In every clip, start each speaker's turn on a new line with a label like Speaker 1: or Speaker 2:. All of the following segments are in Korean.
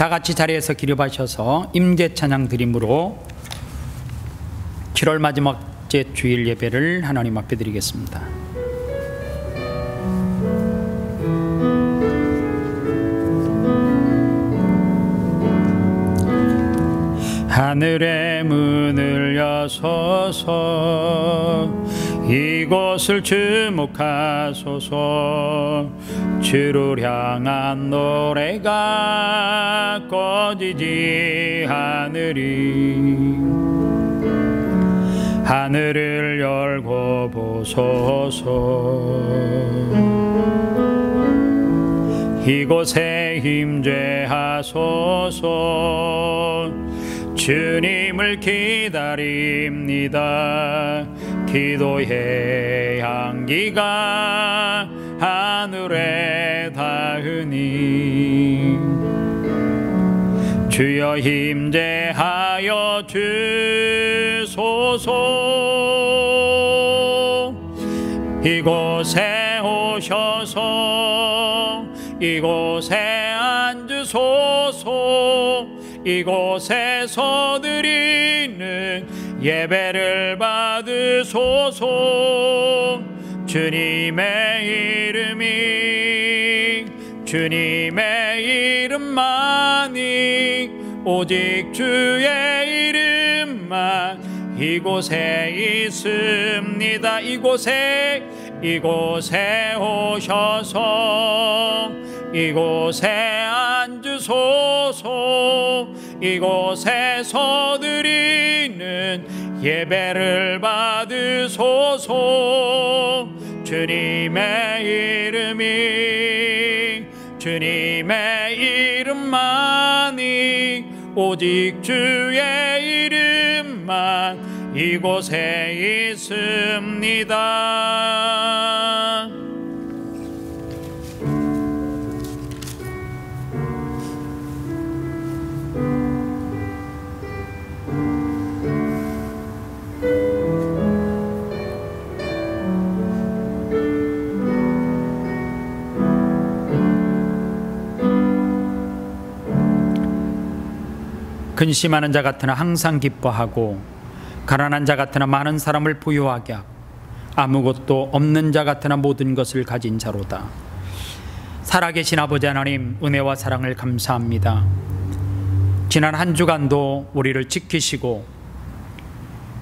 Speaker 1: 다 같이 자리에서 기립하셔서 임재 찬양 드림으로 7월 마지막째 주일 예배를 하나님 앞에 드리겠습니다. 하늘의 문을 여소서, 이곳을 주목하소서. 주를 향한 노래가 꺼지지 않으리. 하늘을 열고 보소서. 이곳에 임재하소서. 주님을 기다립니다. 기도의 향기가 하늘에 닿으니 주여 임재하여 주소서. 이곳에 오셔서 이곳에 앉으소서. 이곳에서 드리는 예배를 받으소서. 주님의 주님의 이름만이, 오직 주의 이름만 이곳에 있습니다. 이곳에 오셔서 이곳에 앉으소서. 이곳에서 드리는 예배를 받으소서. 주님의 이름만이, 오직 주의 이름만 이곳에 있습니다. 근심하는 자 같으나 항상 기뻐하고, 가난한 자 같으나 많은 사람을 부유하게 하고, 아무것도 없는 자 같으나 모든 것을 가진 자로다. 살아계신 아버지 하나님, 은혜와 사랑을 감사합니다. 지난 한 주간도 우리를 지키시고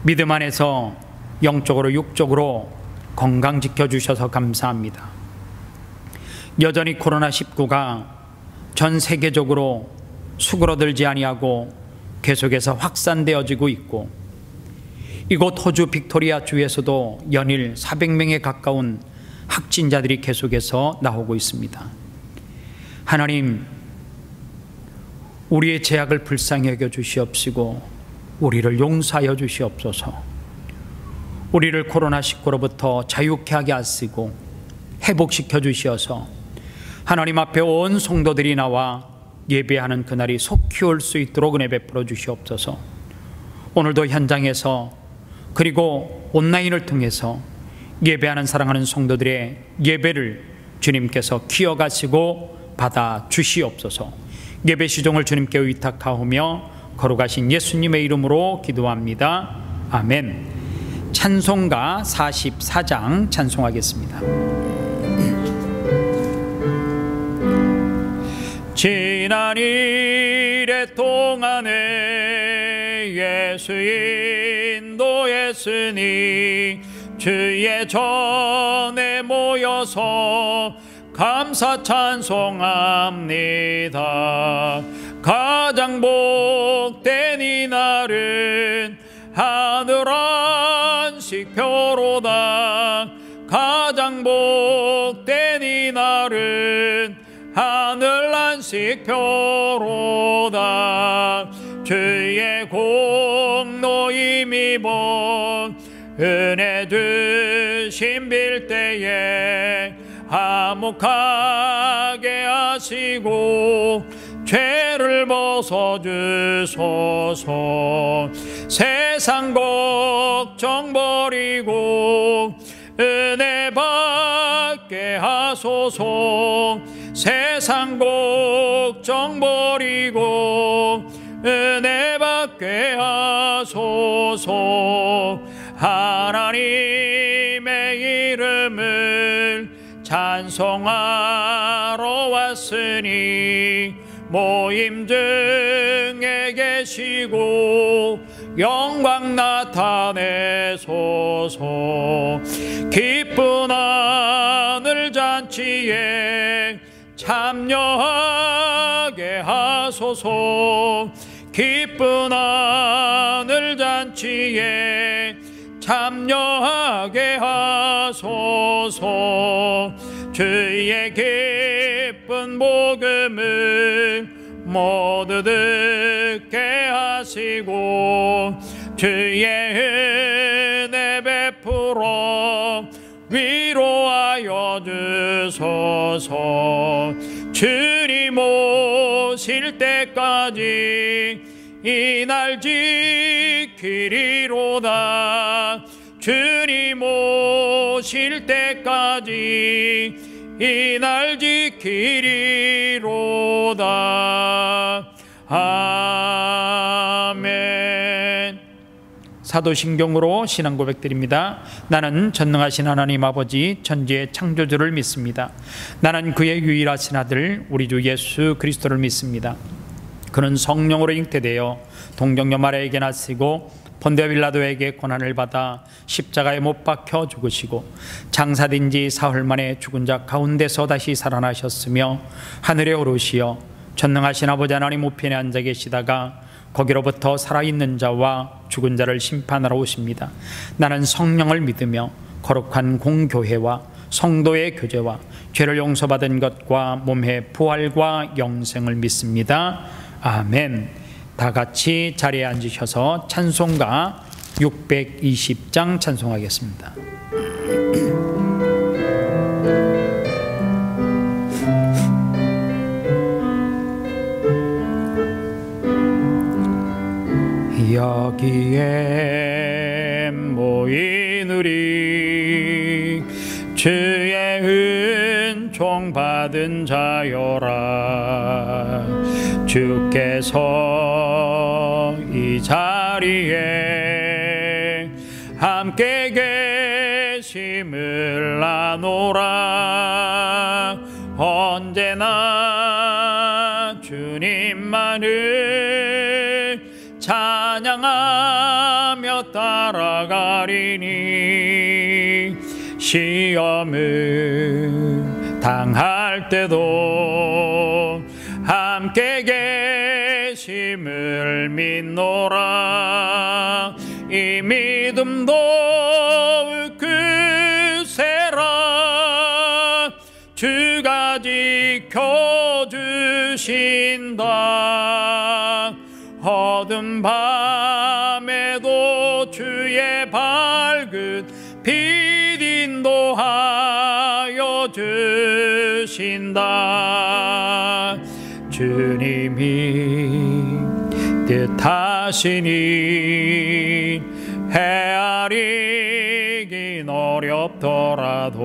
Speaker 1: 믿음 안에서 영적으로 육적으로 건강 지켜주셔서 감사합니다. 여전히 코로나19가 전 세계적으로 수그러들지 아니하고 계속해서 확산되어지고 있고, 이곳 호주 빅토리아 주에서도 연일 400명에 가까운 확진자들이 계속해서 나오고 있습니다. 하나님, 우리의 죄악을 불쌍히 여겨 주시옵시고 우리를 용서하여 주시옵소서. 우리를 코로나19로부터 자유케 하게 하시고 회복시켜 주시어서 하나님 앞에 온 성도들이 나와 예배하는 그날이 속히 올 수 있도록 은혜 베풀어 주시옵소서. 오늘도 현장에서 그리고 온라인을 통해서 예배하는 사랑하는 성도들의 예배를 주님께서 키워가시고 받아 주시옵소서. 예배 시종을 주님께 의탁하오며 거룩하신 예수님의 이름으로 기도합니다. 아멘. 찬송가 44장 찬송하겠습니다. 지난 일에 동안에 예수 인도했으니 주의 전에 모여서 감사 찬송합니다. 가장 복된 이날은 하늘 안식표로다. 가장 복된 이날은 하늘 안식표로다. 주의 공로 힘입어 은혜 주심 빌 때에 화목하게 하시고 죄를 벗어주소서. 세상 걱정 버리고 은혜 받게 하소서. 세상 걱정 버리고 은혜 받게 하소서. 하나님의 이름을 찬송하러 왔으니 모임 중에 계시고 영광 나타내소서. 기쁜 하늘 잔치에 참여하게 하소서. 기쁜 하늘 잔치에 참여하게 하소서. 주의 기쁜 복음을 모두 듣게 하시고 주의 은혜 베풀어 위로하여 주소서. 주님 오실 때까지 이 날 지키리로다. 주님 오실 때까지 이 날 지키리로다. 아멘. 사도신경으로 신앙 고백드립니다. 나는 전능하신 하나님 아버지 천지의 창조주를 믿습니다. 나는 그의 유일하신 아들 우리 주 예수 그리스도를 믿습니다. 그는 성령으로 잉태되어 동정녀 마리아에게 나시고 본디오 빌라도에게 고난을 받아 십자가에 못 박혀 죽으시고 장사된 지 사흘 만에 죽은 자 가운데서 다시 살아나셨으며 하늘에 오르시어 전능하신 아버지 하나님 우편에 앉아 계시다가 거기로부터 살아있는 자와 죽은 자를 심판하러 오십니다. 나는 성령을 믿으며 거룩한 공교회와 성도의 교제와 죄를 용서받은 것과 몸의 부활과 영생을 믿습니다. 아멘. 다 같이 자리에 앉으셔서 찬송가 620장 찬송하겠습니다. 여기에 모인 우리 주의 은총 받은 자여라. 주께서 이 자리에 함께 계심을 아노라. 언제나 주님만을 찬양하며 따라가리니 시험을 당할 때도 함께 계심을 믿노라. 이 믿음 더욱 크세라. 주가 지켜주신다. 어두운 밤에도 주의 밝은 빛 인도하여 주신다. 주님이 뜻하시니 헤아리긴 어렵더라도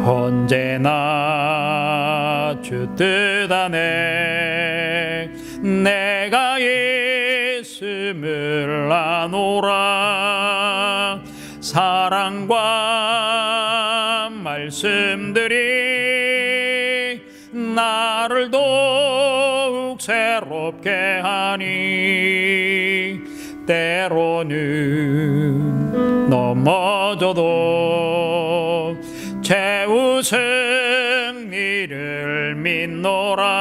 Speaker 1: 언제나 주 뜻 안에 내가 있음을 아노라. 사랑과 말씀들이 나를 더욱 새롭게 하니 때로는 넘어져도 최후 승리를 믿노라.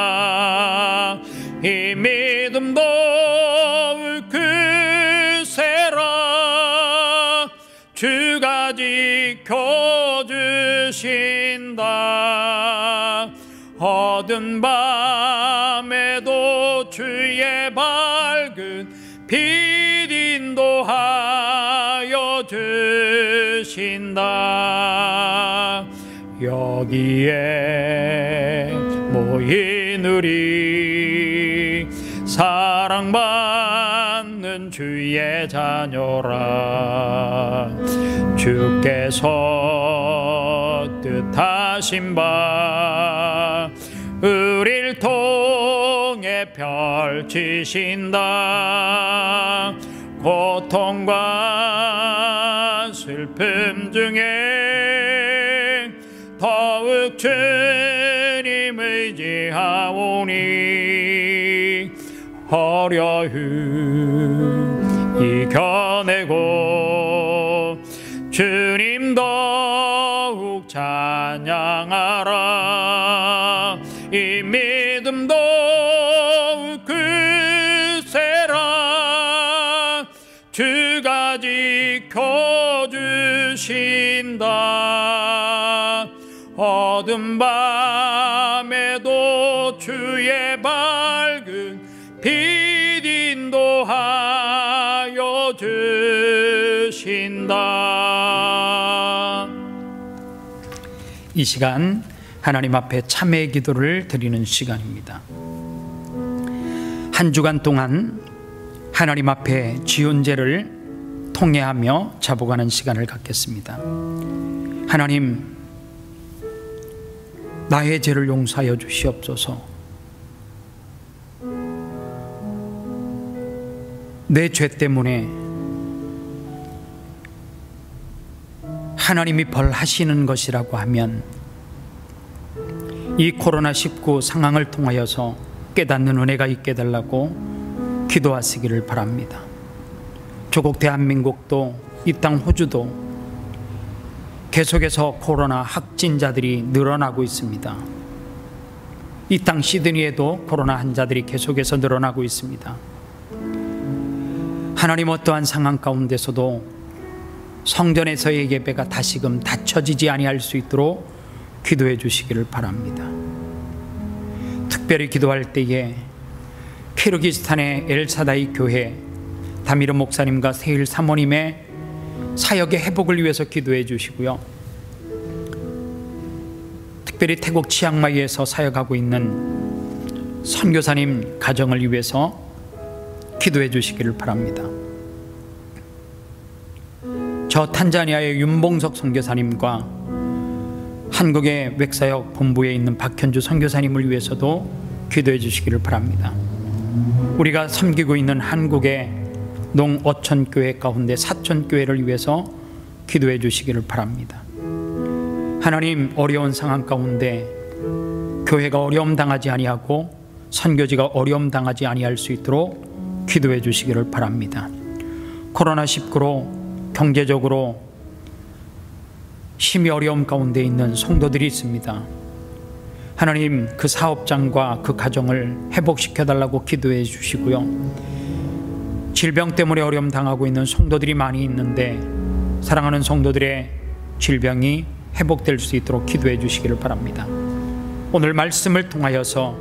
Speaker 1: 이 믿음 더욱 크세라. 주가 지켜주신다. 어두운 밤에도 주의 밝은 빛 인도하여 주신다. 여기에 모인 우리 사랑받는 주의 자녀라. 주께서 뜻하 하신 바 우릴 통해 펼치신다. 고통과 슬픔 중에 더욱 주님 의지하오니 어려움 이겨내고 주님 더욱 찬양하라. 이 믿음 더욱 굳세라. 주가 지켜주신다. 어둠 밤에도 주의 밝은 빛 인도하여 주신다. 이 시간 하나님 앞에 참회의 기도를 드리는 시간입니다. 한 주간 동안 하나님 앞에 지은 죄를 통회하며 자복하는 시간을 갖겠습니다. 하나님, 나의 죄를 용서하여 주시옵소서. 내 죄 때문에 하나님이 벌하시는 것이라고 하면 이 코로나19 상황을 통하여서 깨닫는 은혜가 있게 해달라고 기도하시기를 바랍니다. 조국 대한민국도 이 땅 호주도 계속해서 코로나 확진자들이 늘어나고 있습니다. 이 땅 시드니에도 코로나 환자들이 계속해서 늘어나고 있습니다. 하나님, 어떠한 상황 가운데서도 성전에서의 예배가 다시금 닫혀지지 아니할 수 있도록 기도해 주시기를 바랍니다. 특별히 기도할 때에 키르기스탄의 엘사다이 교회 다미르 목사님과 세일 사모님의 사역의 회복을 위해서 기도해 주시고요, 특별히 태국 치앙마이에서 사역하고 있는 선교사님 가정을 위해서 기도해 주시기를 바랍니다. 저 탄자니아의 윤봉석 선교사님과 한국의 웹사역 본부에 있는 박현주 선교사님을 위해서도 기도해 주시기를 바랍니다. 우리가 섬기고 있는 한국의 농어촌교회 가운데 사촌교회를 위해서 기도해 주시기를 바랍니다. 하나님, 어려운 상황 가운데 교회가 어려움 당하지 아니하고 선교지가 어려움 당하지 아니할 수 있도록 기도해 주시기를 바랍니다. 코로나19로 경제적으로 심히 어려움 가운데 있는 성도들이 있습니다. 하나님, 그 사업장과 그 가정을 회복시켜 달라고 기도해 주시고요, 질병 때문에 어려움 당하고 있는 성도들이 많이 있는데 사랑하는 성도들의 질병이 회복될 수 있도록 기도해 주시기를 바랍니다. 오늘 말씀을 통하여서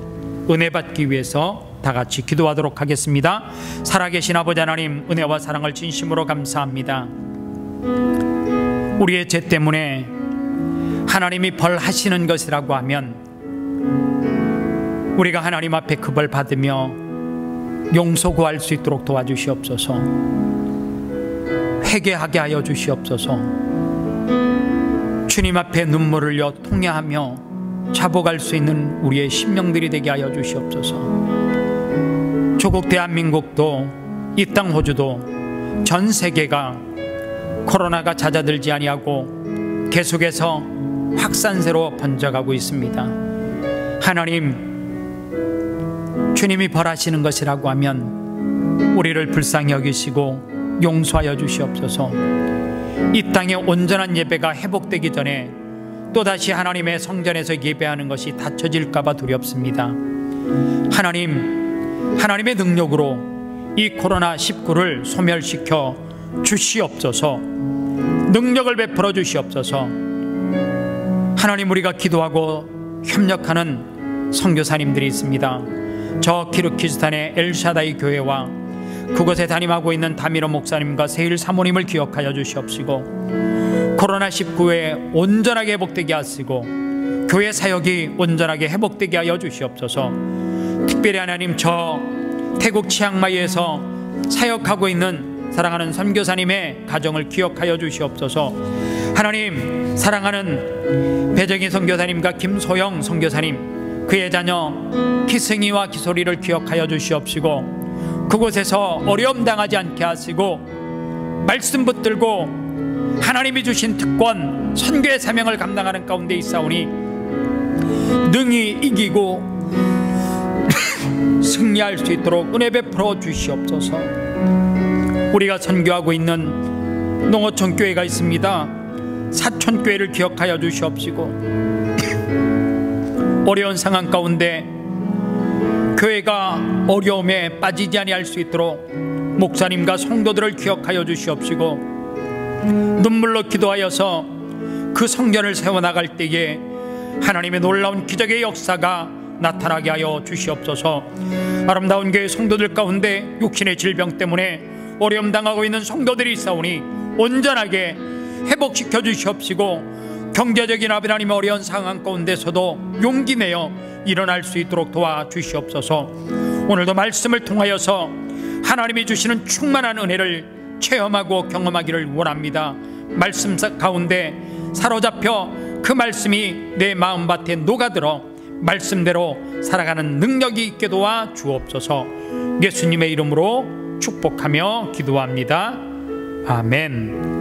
Speaker 1: 은혜 받기 위해서 다 같이 기도하도록 하겠습니다. 살아계신 아버지 하나님, 은혜와 사랑을 진심으로 감사합니다. 우리의 죄 때문에 하나님이 벌하시는 것이라고 하면 우리가 하나님 앞에 그 벌 받으며 용서 구할 수 있도록 도와주시옵소서. 회개하게 하여 주시옵소서. 주님 앞에 눈물을 흘려 통회하며 자복할 수 있는 우리의 심령들이 되게 하여 주시옵소서. 조국 대한민국도 이 땅 호주도 전 세계가 코로나가 잦아들지 아니하고 계속해서 확산세로 번져가고 있습니다. 하나님, 주님이 벌하시는 것이라고 하면 우리를 불쌍히 여기시고 용서하여 주시옵소서. 이 땅의 온전한 예배가 회복되기 전에 또다시 하나님의 성전에서 예배하는 것이 닫혀질까 봐 두렵습니다. 하나님, 하나님의 능력으로 이 코로나19를 소멸시켜 주시옵소서. 능력을 베풀어 주시옵소서. 하나님, 우리가 기도하고 협력하는 선교사님들이 있습니다. 저 키르기스탄의 엘샤다이 교회와 그곳에 담임하고 있는 다미르 목사님과 세일 사모님을 기억하여 주시옵시고 코로나19에 온전하게 회복되게 하시고 교회 사역이 온전하게 회복되게 하여 주시옵소서. 특별히 하나님, 저 태국 치앙마이에서 사역하고 있는 사랑하는 선교사님의 가정을 기억하여 주시옵소서. 하나님, 사랑하는 배정희 선교사님과 김소영 선교사님, 그의 자녀 기승이와 기소리를 기억하여 주시옵시고 그곳에서 어려움 당하지 않게 하시고 말씀 붙들고 하나님이 주신 특권 선교의 사명을 감당하는 가운데 있사오니 능히 이기고 승리할 수 있도록 은혜 베풀어 주시옵소서. 우리가 선교하고 있는 농어촌 교회가 있습니다. 사촌교회를 기억하여 주시옵시고 어려운 상황 가운데 교회가 어려움에 빠지지 아니할 수 있도록 목사님과 성도들을 기억하여 주시옵시고 눈물로 기도하여서 그 성전을 세워나갈 때에 하나님의 놀라운 기적의 역사가 나타나게 하여 주시옵소서. 아름다운 교회 성도들 가운데 육신의 질병 때문에 어려움 당하고 있는 성도들이 있사오니 온전하게 회복시켜 주시옵시고 경제적인 하나님의 어려운 상황 가운데서도 용기 내어 일어날 수 있도록 도와주시옵소서. 오늘도 말씀을 통하여서 하나님이 주시는 충만한 은혜를 체험하고 경험하기를 원합니다. 말씀 가운데 사로잡혀 그 말씀이 내 마음밭에 녹아들어 말씀대로 살아가는 능력이 있게 도와 주옵소서. 예수님의 이름으로 축복하며 기도합니다. 아멘.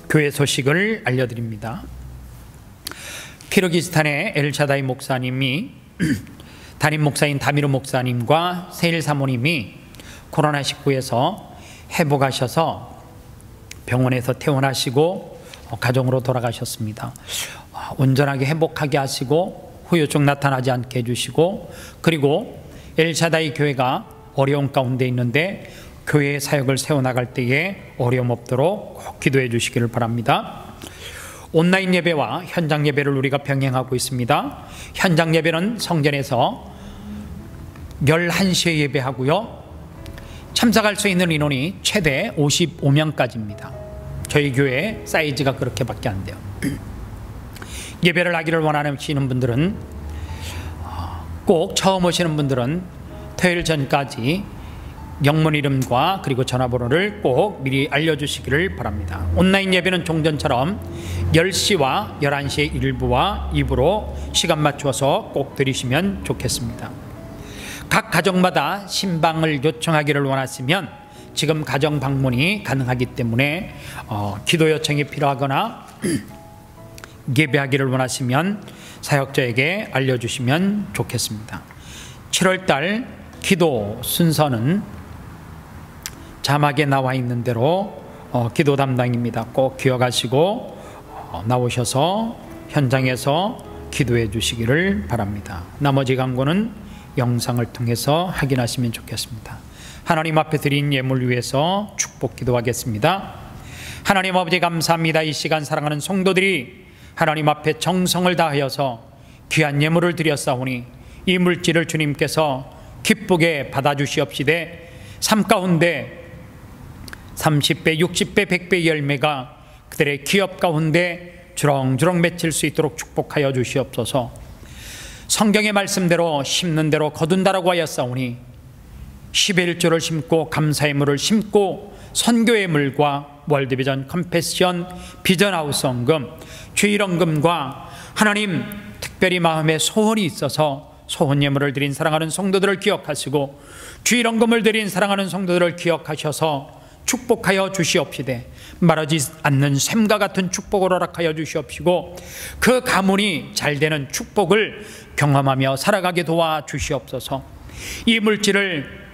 Speaker 1: 교회 소식을 알려드립니다. 키르기스탄의 엘샤다이 목사님이 담임 목사인 다미르 목사님과 세일 사모님이 코로나19에서 회복하셔서 병원에서 퇴원하시고 가정으로 돌아가셨습니다. 온전하게 회복하게 하시고 후유증 나타나지 않게 해주시고, 그리고 엘샤다이 교회가 어려운 가운데 있는데 교회의 사역을 세워나갈 때에 어려움 없도록 꼭 기도해 주시기를 바랍니다. 온라인 예배와 현장 예배를 우리가 병행하고 있습니다. 현장 예배는 성전에서 11시에 예배하고요, 참석할 수 있는 인원이 최대 55명까지입니다. 저희 교회 사이즈가 그렇게밖에 안 돼요. 예배를 하기를 원하시는 분들은, 꼭 처음 오시는 분들은 토요일 전까지 영문 이름과 그리고 전화번호를 꼭 미리 알려주시기를 바랍니다. 온라인 예배는 종전처럼 10시와 11시의 1부와 2부로 시간 맞추어서 꼭 드리시면 좋겠습니다. 각 가정마다 신방을 요청하기를 원하시면 지금 가정 방문이 가능하기 때문에 기도 요청이 필요하거나 예배하기를 원하시면 사역자에게 알려주시면 좋겠습니다. 7월달 기도 순서는 자막에 나와 있는 대로 기도 담당입니다. 꼭 기억하시고 나오셔서 현장에서 기도해 주시기를 바랍니다. 나머지 광고는 영상을 통해서 확인하시면 좋겠습니다. 하나님 앞에 드린 예물 위해서 축복 기도하겠습니다. 하나님 아버지, 감사합니다. 이 시간 사랑하는 성도들이 하나님 앞에 정성을 다하여서 귀한 예물을 드렸사오니 이 물질을 주님께서 기쁘게 받아주시옵시되 삶 가운데 30배, 60배, 100배의 열매가 그들의 기업 가운데 주렁주렁 맺힐 수 있도록 축복하여 주시옵소서. 성경의 말씀대로 심는 대로 거둔다라고 하였사오니 11조를 심고 감사의 물을 심고 선교의 물과 월드비전 컴패션 비전하우스 헌금, 주일헌금과 하나님 특별히 마음에 소원이 있어서 소원 예물을 드린 사랑하는 성도들을 기억하시고 주일헌금을 드린 사랑하는 성도들을 기억하셔서 축복하여 주시옵시되 마르지 않는 샘과 같은 축복을 허락하여 주시옵시고 그 가문이 잘되는 축복을 경험하며 살아가게 도와주시옵소서. 이 물질을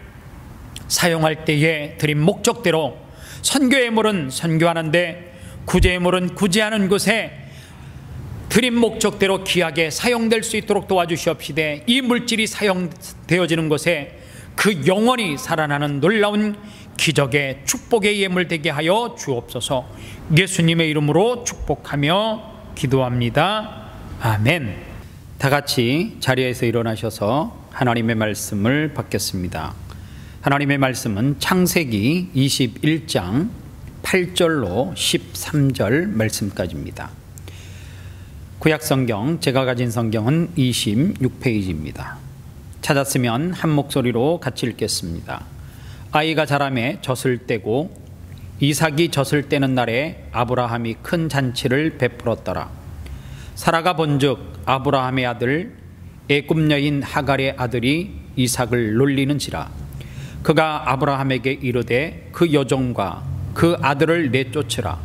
Speaker 1: 사용할 때에 드린 목적대로 선교의 물은 선교하는데 구제의 물은 구제하는 곳에 드린 목적대로 귀하게 사용될 수 있도록 도와주시옵시되 이 물질이 사용되어지는 곳에 그 영원히 살아나는 놀라운 기적의 축복의 예물 되게 하여 주옵소서. 예수님의 이름으로 축복하며 기도합니다. 아멘. 다 같이 자리에서 일어나셔서 하나님의 말씀을 받겠습니다. 하나님의 말씀은 창세기 21장 8절로 13절 말씀까지입니다. 구약성경, 제가 가진 성경은 26페이지입니다. 찾았으면 한 목소리로 같이 읽겠습니다. 아이가 자라매 젖을 떼고 이삭이 젖을 떼는 날에 아브라함이 큰 잔치를 베풀었더라. 사라가 본즉 아브라함의 아들 애굽 여인 하갈의 아들이 이삭을 놀리는지라. 그가 아브라함에게 이르되 그 여종과 그 아들을 내쫓으라.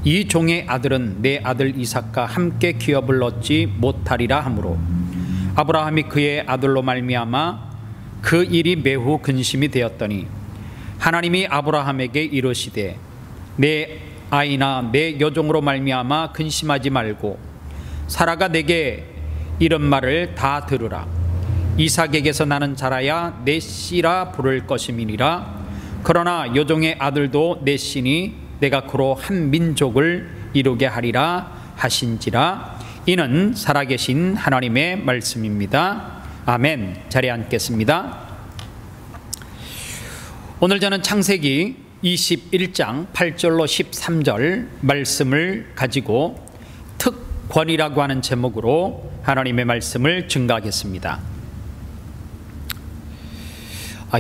Speaker 1: 이 종의 아들은 내 아들 이삭과 함께 기업을 얻지 못하리라 하므로 아브라함이 그의 아들로 말미암아 그 일이 매우 근심이 되었더니 하나님이 아브라함에게 이르시되 내 아이나 내 여종으로 말미암아 근심하지 말고 사라가 내게 이런 말을 다 들으라. 이삭에게서 나는 자라야 내 씨라 부를 것임이니라. 그러나 여종의 아들도 내 씨니 내가 그로 한 민족을 이루게 하리라 하신지라. 이는 살아계신 하나님의 말씀입니다. 아멘. 자리에 앉겠습니다. 오늘 저는 창세기 21장 8절로 13절 말씀을 가지고 특권이라고 하는 제목으로 하나님의 말씀을 증거하겠습니다.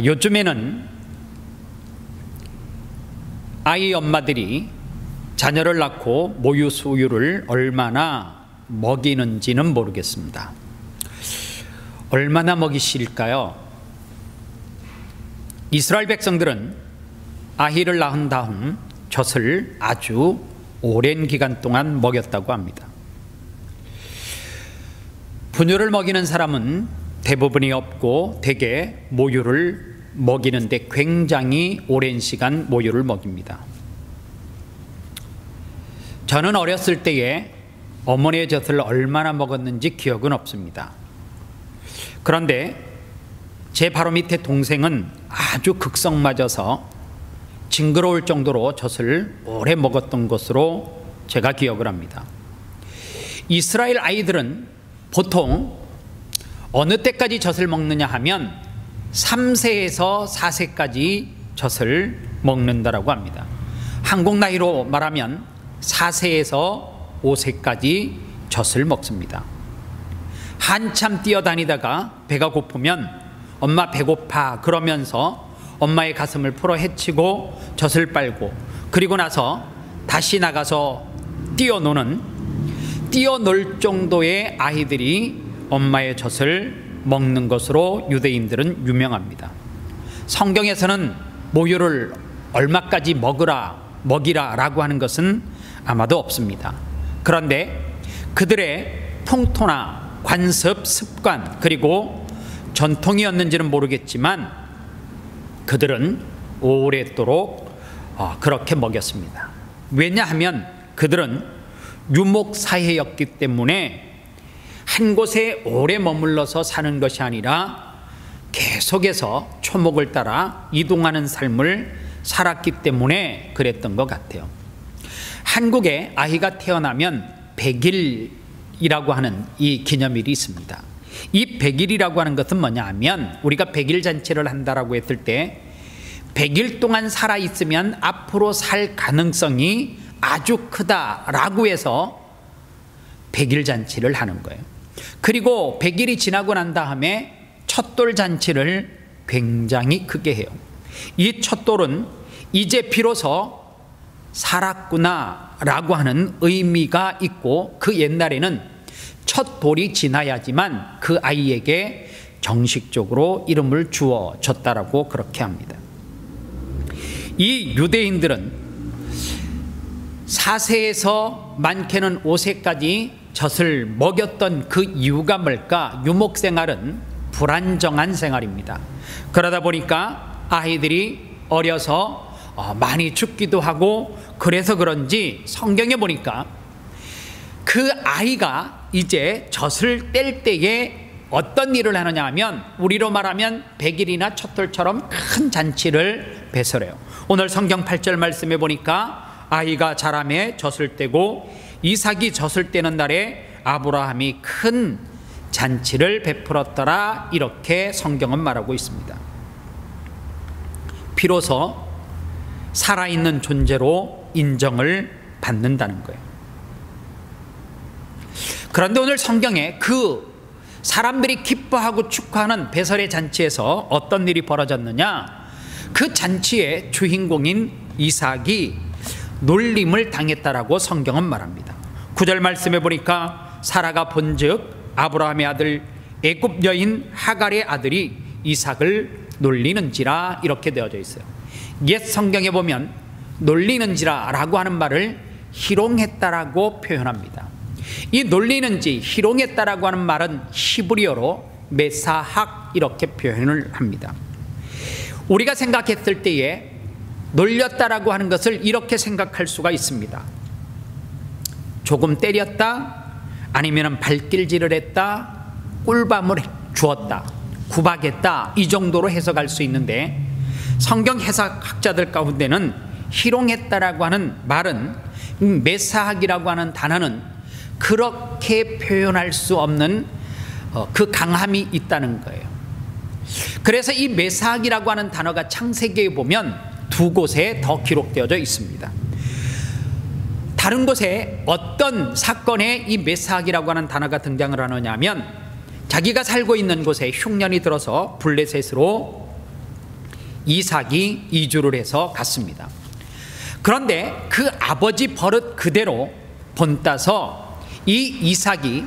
Speaker 1: 요즘에는 아이 엄마들이 자녀를 낳고 모유 수유를 얼마나 먹이는지는 모르겠습니다. 얼마나 먹이실까요? 이스라엘 백성들은 아이를 낳은 다음 젖을 아주 오랜 기간 동안 먹였다고 합니다. 부녀를 먹이는 사람은 대부분이 없고 대개 모유를 먹이는데 굉장히 오랜 시간 모유를 먹입니다. 저는 어렸을 때에 어머니의 젖을 얼마나 먹었는지 기억은 없습니다. 그런데 제 바로 밑에 동생은 아주 극성 맞아서 징그러울 정도로 젖을 오래 먹었던 것으로 제가 기억을 합니다. 이스라엘 아이들은 보통 어느 때까지 젖을 먹느냐 하면 3세에서 4세까지 젖을 먹는다라고 합니다. 한국 나이로 말하면 4세에서 5세까지 젖을 먹습니다. 한참 뛰어다니다가 배가 고프면 엄마 배고파 그러면서 엄마의 가슴을 풀어 헤치고 젖을 빨고 그리고 나서 다시 나가서 뛰어놀 정도의 아이들이 엄마의 젖을 먹는 것으로 유대인들은 유명합니다. 성경에서는 모유를 얼마까지 먹이라 라고 하는 것은 아마도 없습니다. 그런데 그들의 풍토나 관습, 습관 그리고 전통이었는지는 모르겠지만 그들은 오랫도록 그렇게 먹였습니다. 왜냐하면 그들은 유목사회였기 때문에 한 곳에 오래 머물러서 사는 것이 아니라 계속해서 초목을 따라 이동하는 삶을 살았기 때문에 그랬던 것 같아요. 한국에 아이가 태어나면 100일이라고 하는 이 기념일이 있습니다. 이 100일이라고 하는 것은 뭐냐 하면 우리가 100일 잔치를 한다라고 했을 때 100일 동안 살아있으면 앞으로 살 가능성이 아주 크다라고 해서 100일 잔치를 하는 거예요. 그리고 100일이 지나고 난 다음에 첫 돌 잔치를 굉장히 크게 해요. 이 첫 돌은 이제 비로소 살았구나 라고 하는 의미가 있고 그 옛날에는 첫 돌이 지나야지만 그 아이에게 정식적으로 이름을 주어졌다라고 그렇게 합니다. 이 유대인들은 4세에서 많게는 5세까지 젖을 먹였던 그 이유가 뭘까? 유목생활은 불안정한 생활입니다. 그러다 보니까 아이들이 어려서 많이 죽기도 하고 그래서 그런지 성경에 보니까 그 아이가 이제 젖을 뗄 때에 어떤 일을 하느냐 하면 우리로 말하면 100일이나 첫돌처럼 큰 잔치를 베풀어요. 오늘 성경 8절 말씀에 보니까 아이가 자라매 젖을 떼고 이삭이 젖을 떼는 날에 아브라함이 큰 잔치를 베풀었더라 이렇게 성경은 말하고 있습니다. 비로소 살아있는 존재로 인정을 받는다는 거예요. 그런데 오늘 성경에 그 사람들이 기뻐하고 축하하는 배설의 잔치에서 어떤 일이 벌어졌느냐? 그 잔치의 주인공인 이삭이 놀림을 당했다라고 성경은 말합니다. 9절 말씀해 보니까 사라가 본즉 아브라함의 아들 애굽 여인 하갈의 아들이 이삭을 놀리는지라 이렇게 되어져 있어요. 옛 성경에 보면 놀리는지라 라고 하는 말을 희롱했다라고 표현합니다. 이 놀리는지 희롱했다라고 하는 말은 히브리어로 메사학 이렇게 표현을 합니다. 우리가 생각했을 때에 놀렸다라고 하는 것을 이렇게 생각할 수가 있습니다. 조금 때렸다, 아니면 발길질을 했다, 꿀밤을 주었다, 구박했다, 이 정도로 해석할 수 있는데, 성경 해석학자들 가운데는 희롱했다라고 하는 말은, 메사학이라고 하는 단어는 그렇게 표현할 수 없는 그 강함이 있다는 거예요. 그래서 이 메사학이라고 하는 단어가 창세기에 보면 두 곳에 더 기록되어져 있습니다. 다른 곳에 어떤 사건에 이 메사학이라고 하는 단어가 등장을 하느냐 하면, 자기가 살고 있는 곳에 흉년이 들어서 블레셋으로 이삭이 이주를 해서 갔습니다. 그런데 그 아버지 버릇 그대로 본따서 이 이삭이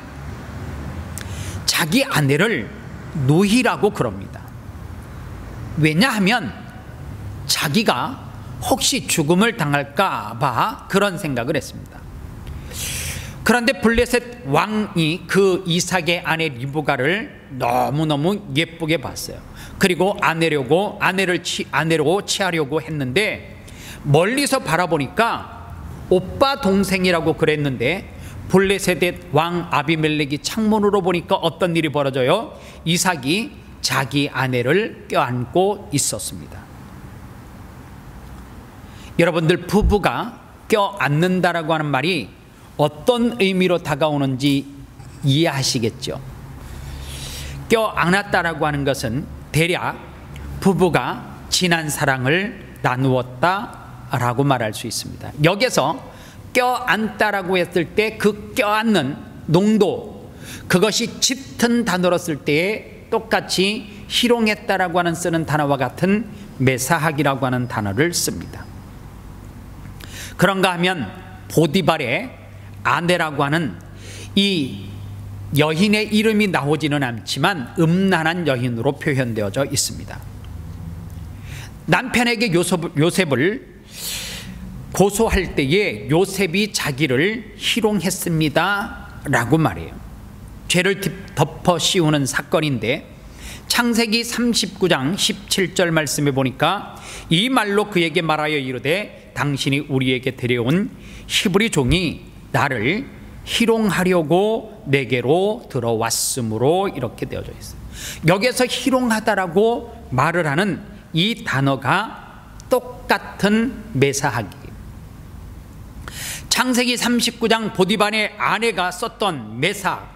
Speaker 1: 자기 아내를 노희라고 그럽니다. 왜냐하면 자기가 혹시 죽음을 당할까 봐 그런 생각을 했습니다. 그런데 블레셋 왕이 그 이삭의 아내 리브가를 너무너무 예쁘게 봤어요. 그리고 아내로 취하려고 했는데, 멀리서 바라보니까 오빠 동생이라고 그랬는데, 블레셋의 왕 아비멜렉이 창문으로 보니까 어떤 일이 벌어져요? 이삭이 자기 아내를 껴안고 있었습니다. 여러분들, 부부가 껴안는다라고 하는 말이 어떤 의미로 다가오는지 이해하시겠죠? 껴안았다라고 하는 것은 대략 부부가 진한 사랑을 나누었다라고 말할 수 있습니다. 여기서 껴안다라고 했을 때 그 껴안는 농도, 그것이 짙은 단어로 쓸 때에 똑같이 희롱했다라고 하는 쓰는 단어와 같은 메사학이라고 하는 단어를 씁니다. 그런가 하면 보디발의 아내라고 하는 이 여인의 이름이 나오지는 않지만 음란한 여인으로 표현되어져 있습니다. 남편에게 요셉을 고소할 때에 요셉이 자기를 희롱했습니다 라고 말해요. 죄를 덮어 씌우는 사건인데, 창세기 39장 17절 말씀에 보니까 이 말로 그에게 말하여 이르되 당신이 우리에게 데려온 히브리 종이 나를 희롱하려고 내게로 들어왔으므로 이렇게 되어져 있어요. 여기서 희롱하다라고 말을 하는 이 단어가 똑같은 메사학이에요. 창세기 39장 보디발의 아내가 썼던 메사학,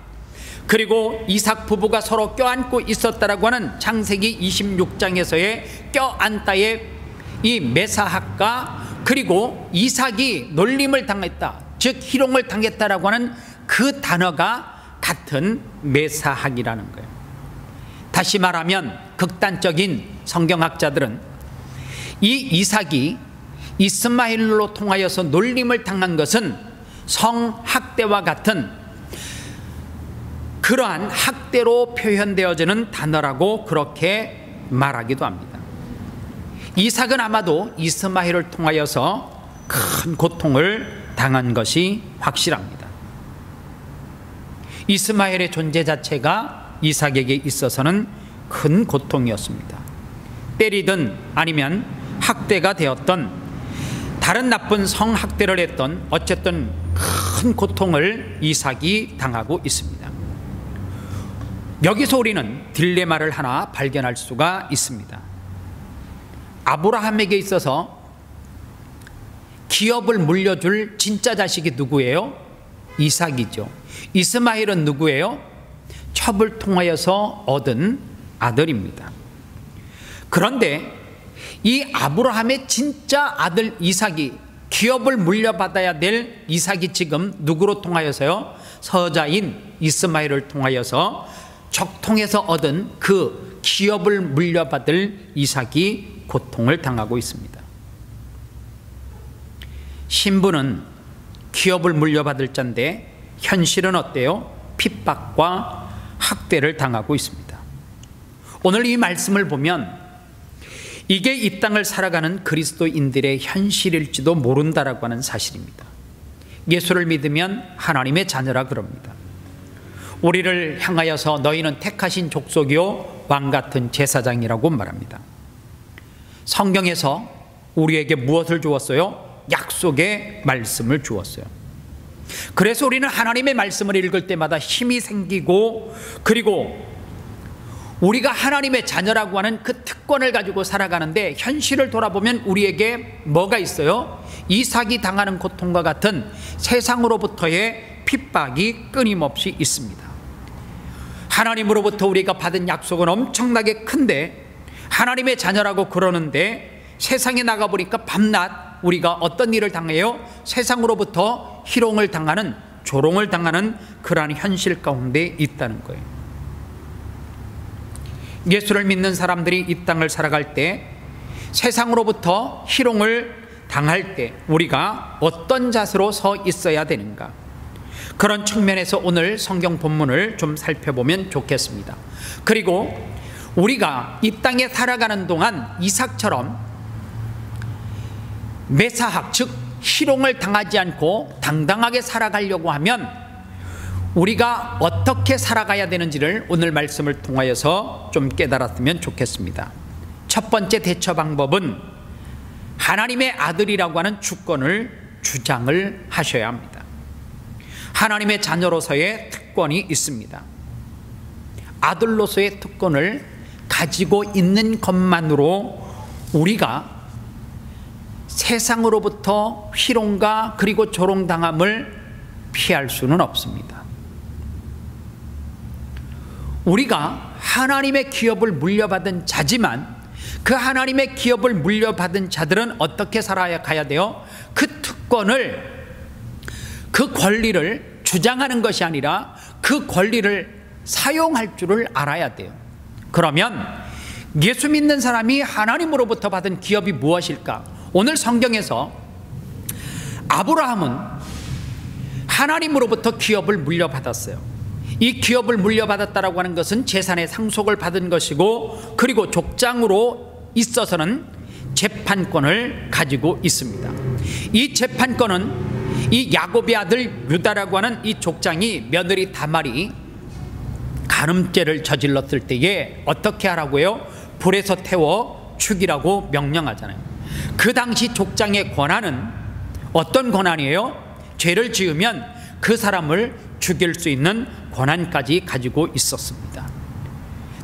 Speaker 1: 그리고 이삭 부부가 서로 껴안고 있었다라고 하는 창세기 26장에서의 껴안다의 이 메사학과, 그리고 이삭이 놀림을 당했다, 즉 희롱을 당했다라고 하는 그 단어가 같은 메사학이라는 거예요. 다시 말하면 극단적인 성경학자들은 이 이삭이 이스마엘로 통하여서 놀림을 당한 것은 성학대와 같은 그러한 학대로 표현되어지는 단어라고 그렇게 말하기도 합니다. 이삭은 아마도 이스마엘을 통하여서 큰 고통을 당한 것이 확실합니다. 이스마엘의 존재 자체가 이삭에게 있어서는 큰 고통이었습니다. 때리든 아니면 학대가 되었던, 다른 나쁜 성학대를 했던, 어쨌든 큰 고통을 이삭이 당하고 있습니다. 여기서 우리는 딜레마를 하나 발견할 수가 있습니다. 아브라함에게 있어서 기업을 물려줄 진짜 자식이 누구예요? 이삭이죠. 이스마엘은 누구예요? 첩을 통하여서 얻은 아들입니다. 그런데 이 아브라함의 진짜 아들 이삭이, 기업을 물려받아야 될 이삭이 지금 누구로 통하여서요? 서자인 이스마엘을 통하여서 적통해서 얻은 그 기업을 물려받을 이삭이 고통을 당하고 있습니다. 신부는 기업을 물려받을 자인데 현실은 어때요? 핍박과 학대를 당하고 있습니다. 오늘 이 말씀을 보면 이게 이 땅을 살아가는 그리스도인들의 현실일지도 모른다라고 하는 사실입니다. 예수를 믿으면 하나님의 자녀라 그럽니다. 우리를 향하여서 너희는 택하신 족속이요 왕같은 제사장이라고 말합니다. 성경에서 우리에게 무엇을 주었어요? 약속의 말씀을 주었어요. 그래서 우리는 하나님의 말씀을 읽을 때마다 힘이 생기고, 그리고 우리가 하나님의 자녀라고 하는 그 특권을 가지고 살아가는데, 현실을 돌아보면 우리에게 뭐가 있어요? 이삭이 당하는 고통과 같은 세상으로부터의 핍박이 끊임없이 있습니다. 하나님으로부터 우리가 받은 약속은 엄청나게 큰데, 하나님의 자녀라고 그러는데 세상에 나가보니까 밤낮 우리가 어떤 일을 당해요? 세상으로부터 희롱을 당하는, 조롱을 당하는 그러한 현실 가운데 있다는 거예요. 예수를 믿는 사람들이 이 땅을 살아갈 때, 세상으로부터 희롱을 당할 때 우리가 어떤 자세로 서 있어야 되는가, 그런 측면에서 오늘 성경 본문을 좀 살펴보면 좋겠습니다. 그리고 우리가 이 땅에 살아가는 동안 이삭처럼 매사학, 즉 희롱을 당하지 않고 당당하게 살아가려고 하면 우리가 어떻게 살아가야 되는지를 오늘 말씀을 통하여서 좀 깨달았으면 좋겠습니다. 첫 번째 대처 방법은 하나님의 아들이라고 하는 주권을 주장을 하셔야 합니다. 하나님의 자녀로서의 특권이 있습니다. 아들로서의 특권을 가지고 있는 것만으로 우리가 세상으로부터 희롱과 그리고 조롱당함을 피할 수는 없습니다. 우리가 하나님의 기업을 물려받은 자지만, 그 하나님의 기업을 물려받은 자들은 어떻게 살아가야 돼요? 그 특권을, 그 권리를 주장하는 것이 아니라 그 권리를 사용할 줄을 알아야 돼요. 그러면 예수 믿는 사람이 하나님으로부터 받은 기업이 무엇일까? 오늘 성경에서 아브라함은 하나님으로부터 기업을 물려받았어요. 이 기업을 물려받았다라고 하는 것은 재산의 상속을 받은 것이고, 그리고 족장으로 있어서는 재판권을 가지고 있습니다. 이 재판권은 이 야곱의 아들 유다라고 하는 이 족장이 며느리 다말이 간음죄를 저질렀을 때에 어떻게 하라고요? 불에서 태워 죽이라고 명령하잖아요. 그 당시 족장의 권한은 어떤 권한이에요? 죄를 지으면 그 사람을 죽일 수 있는 권한까지 가지고 있었습니다.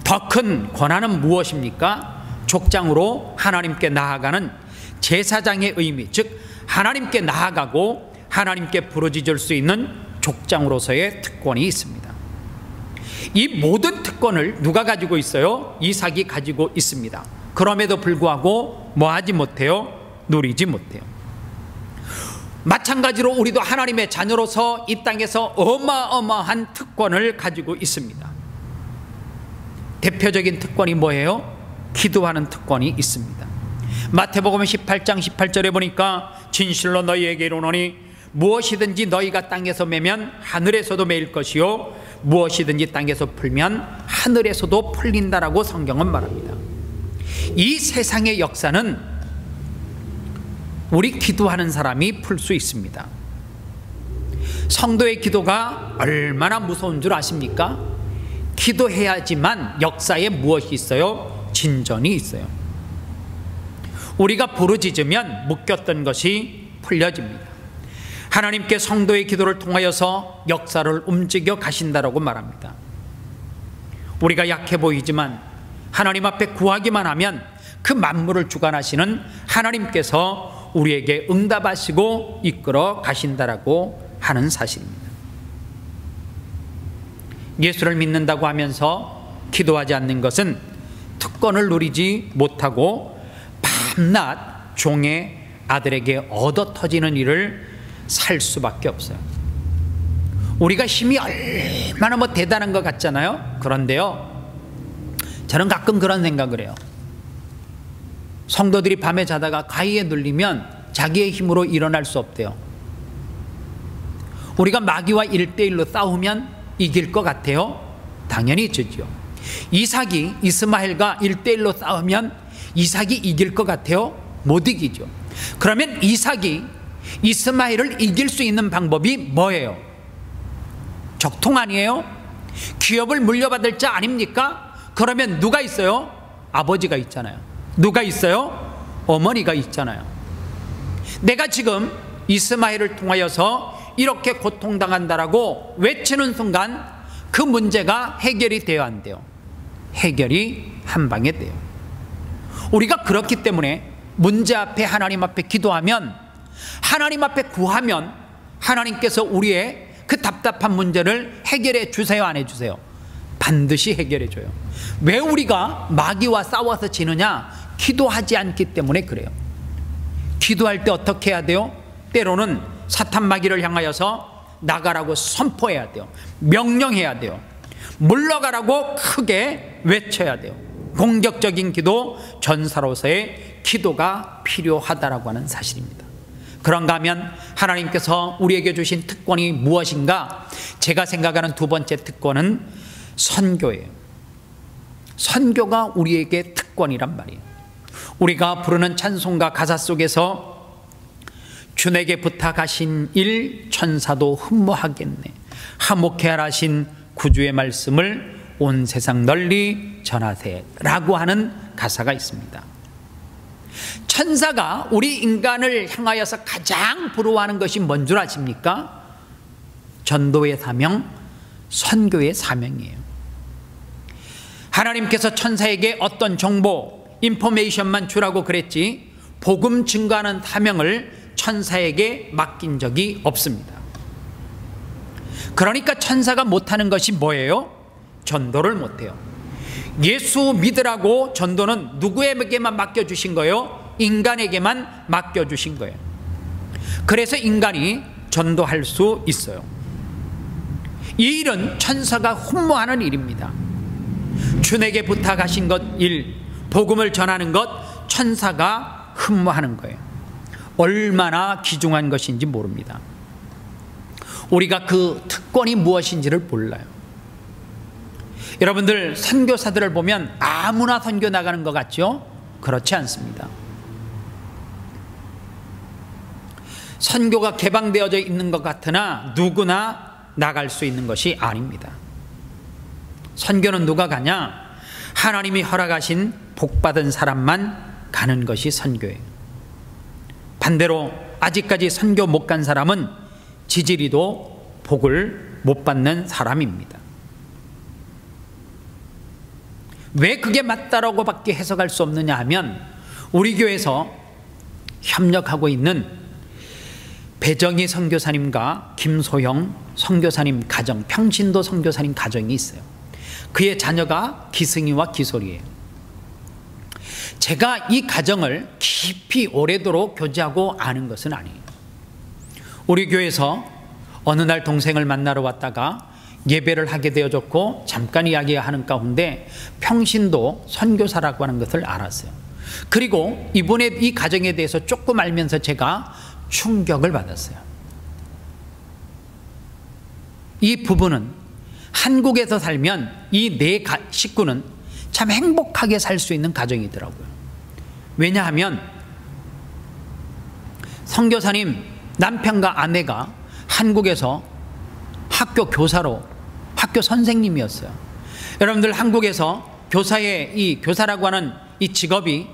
Speaker 1: 더 큰 권한은 무엇입니까? 족장으로 하나님께 나아가는 제사장의 의미, 즉 하나님께 나아가고 하나님께 부르짖을 수 있는 족장으로서의 특권이 있습니다. 이 모든 특권을 누가 가지고 있어요? 이삭이 가지고 있습니다. 그럼에도 불구하고 뭐 하지 못해요? 누리지 못해요. 마찬가지로 우리도 하나님의 자녀로서 이 땅에서 어마어마한 특권을 가지고 있습니다. 대표적인 특권이 뭐예요? 기도하는 특권이 있습니다. 마태복음 18장 18절에 보니까 진실로 너희에게 이르노니 무엇이든지 너희가 땅에서 매면 하늘에서도 매일 것이요 무엇이든지 땅에서 풀면 하늘에서도 풀린다라고 성경은 말합니다. 이 세상의 역사는 우리 기도하는 사람이 풀 수 있습니다. 성도의 기도가 얼마나 무서운 줄 아십니까? 기도해야지만 역사에 무엇이 있어요? 진전이 있어요. 우리가 부르짖으면 묶였던 것이 풀려집니다. 하나님께 성도의 기도를 통하여서 역사를 움직여 가신다라고 말합니다. 우리가 약해 보이지만 하나님 앞에 구하기만 하면 그 만물을 주관하시는 하나님께서 우리에게 응답하시고 이끌어 가신다라고 하는 사실입니다. 예수를 믿는다고 하면서 기도하지 않는 것은 특권을 누리지 못하고 밤낮 종의 아들에게 얻어 터지는 일을 살 수밖에 없어요. 우리가 힘이 얼마나 대단한 것 같잖아요. 그런데요, 저는 가끔 그런 생각을 해요. 성도들이 밤에 자다가 가위에 눌리면 자기의 힘으로 일어날 수 없대요. 우리가 마귀와 1대1로 싸우면 이길 것 같아요? 당연히 지죠. 이삭이 이스마엘과 1대1로 싸우면 이삭이 이길 것 같아요? 못 이기죠. 그러면 이삭이 이스마엘을 이길 수 있는 방법이 뭐예요? 적통 아니에요? 기업을 물려받을 자 아닙니까? 그러면 누가 있어요? 아버지가 있잖아요. 누가 있어요? 어머니가 있잖아요. 내가 지금 이스마엘을 통하여서 이렇게 고통당한다라고 외치는 순간 그 문제가 해결이 돼야 안 돼요. 해결이 한 방에 돼요. 우리가 그렇기 때문에 문제 앞에 하나님 앞에 기도하면, 하나님 앞에 구하면 하나님께서 우리의 그 답답한 문제를 해결해 주세요, 안 해주세요? 반드시 해결해 줘요. 왜 우리가 마귀와 싸워서 지느냐? 기도하지 않기 때문에 그래요. 기도할 때 어떻게 해야 돼요? 때로는 사탄 마귀를 향하여서 나가라고 선포해야 돼요. 명령해야 돼요. 물러가라고 크게 외쳐야 돼요. 공격적인 기도, 전사로서의 기도가 필요하다라고 하는 사실입니다. 그런가 하면 하나님께서 우리에게 주신 특권이 무엇인가? 제가 생각하는 두 번째 특권은 선교예요. 선교가 우리에게 특권이란 말이에요. 우리가 부르는 찬송가 가사 속에서 주 내게 부탁하신 일 천사도 흠모하겠네, 화목해 하라신 구주의 말씀을 온 세상 널리 전하세 라고 하는 가사가 있습니다. 천사가 우리 인간을 향하여서 가장 부러워하는 것이 뭔 줄 아십니까? 전도의 사명, 선교의 사명이에요. 하나님께서 천사에게 어떤 정보, 인포메이션만 주라고 그랬지 복음 증거하는 사명을 천사에게 맡긴 적이 없습니다. 그러니까 천사가 못하는 것이 뭐예요? 전도를 못해요. 예수 믿으라고 전도는 누구에게만 맡겨주신 거예요? 인간에게만 맡겨주신 거예요. 그래서 인간이 전도할 수 있어요. 이 일은 천사가 흠모하는 일입니다. 주에게 부탁하신 것 일, 복음을 전하는 것 천사가 흠모하는 거예요. 얼마나 귀중한 것인지 모릅니다. 우리가 그 특권이 무엇인지를 몰라요. 여러분들 선교사들을 보면 아무나 선교 나가는 것 같죠? 그렇지 않습니다. 선교가 개방되어져 있는 것 같으나 누구나 나갈 수 있는 것이 아닙니다. 선교는 누가 가냐? 하나님이 허락하신 복받은 사람만 가는 것이 선교예요. 반대로 아직까지 선교 못 간 사람은 지지리도 복을 못 받는 사람입니다. 왜 그게 맞다라고 밖에 해석할 수 없느냐 하면, 우리 교회에서 협력하고 있는 배정희 선교사님과 김소영 선교사님 가정, 평신도 선교사님 가정이 있어요. 그의 자녀가 기승이와 기솔이에요. 제가 이 가정을 깊이 오래도록 교제하고 아는 것은 아니에요. 우리 교회에서 어느 날 동생을 만나러 왔다가 예배를 하게 되어졌고 잠깐 이야기하는 가운데 평신도 선교사라고 하는 것을 알았어요. 그리고 이번에 이 가정에 대해서 조금 알면서 제가 충격을 받았어요. 이 부부는 한국에서 살면 이 네 식구는 참 행복하게 살 수 있는 가정이더라고요. 왜냐하면 선교사님 남편과 아내가 한국에서 학교 교사로, 학교 선생님이었어요. 여러분들 한국에서 교사의 이 교사라고 하는 이 직업이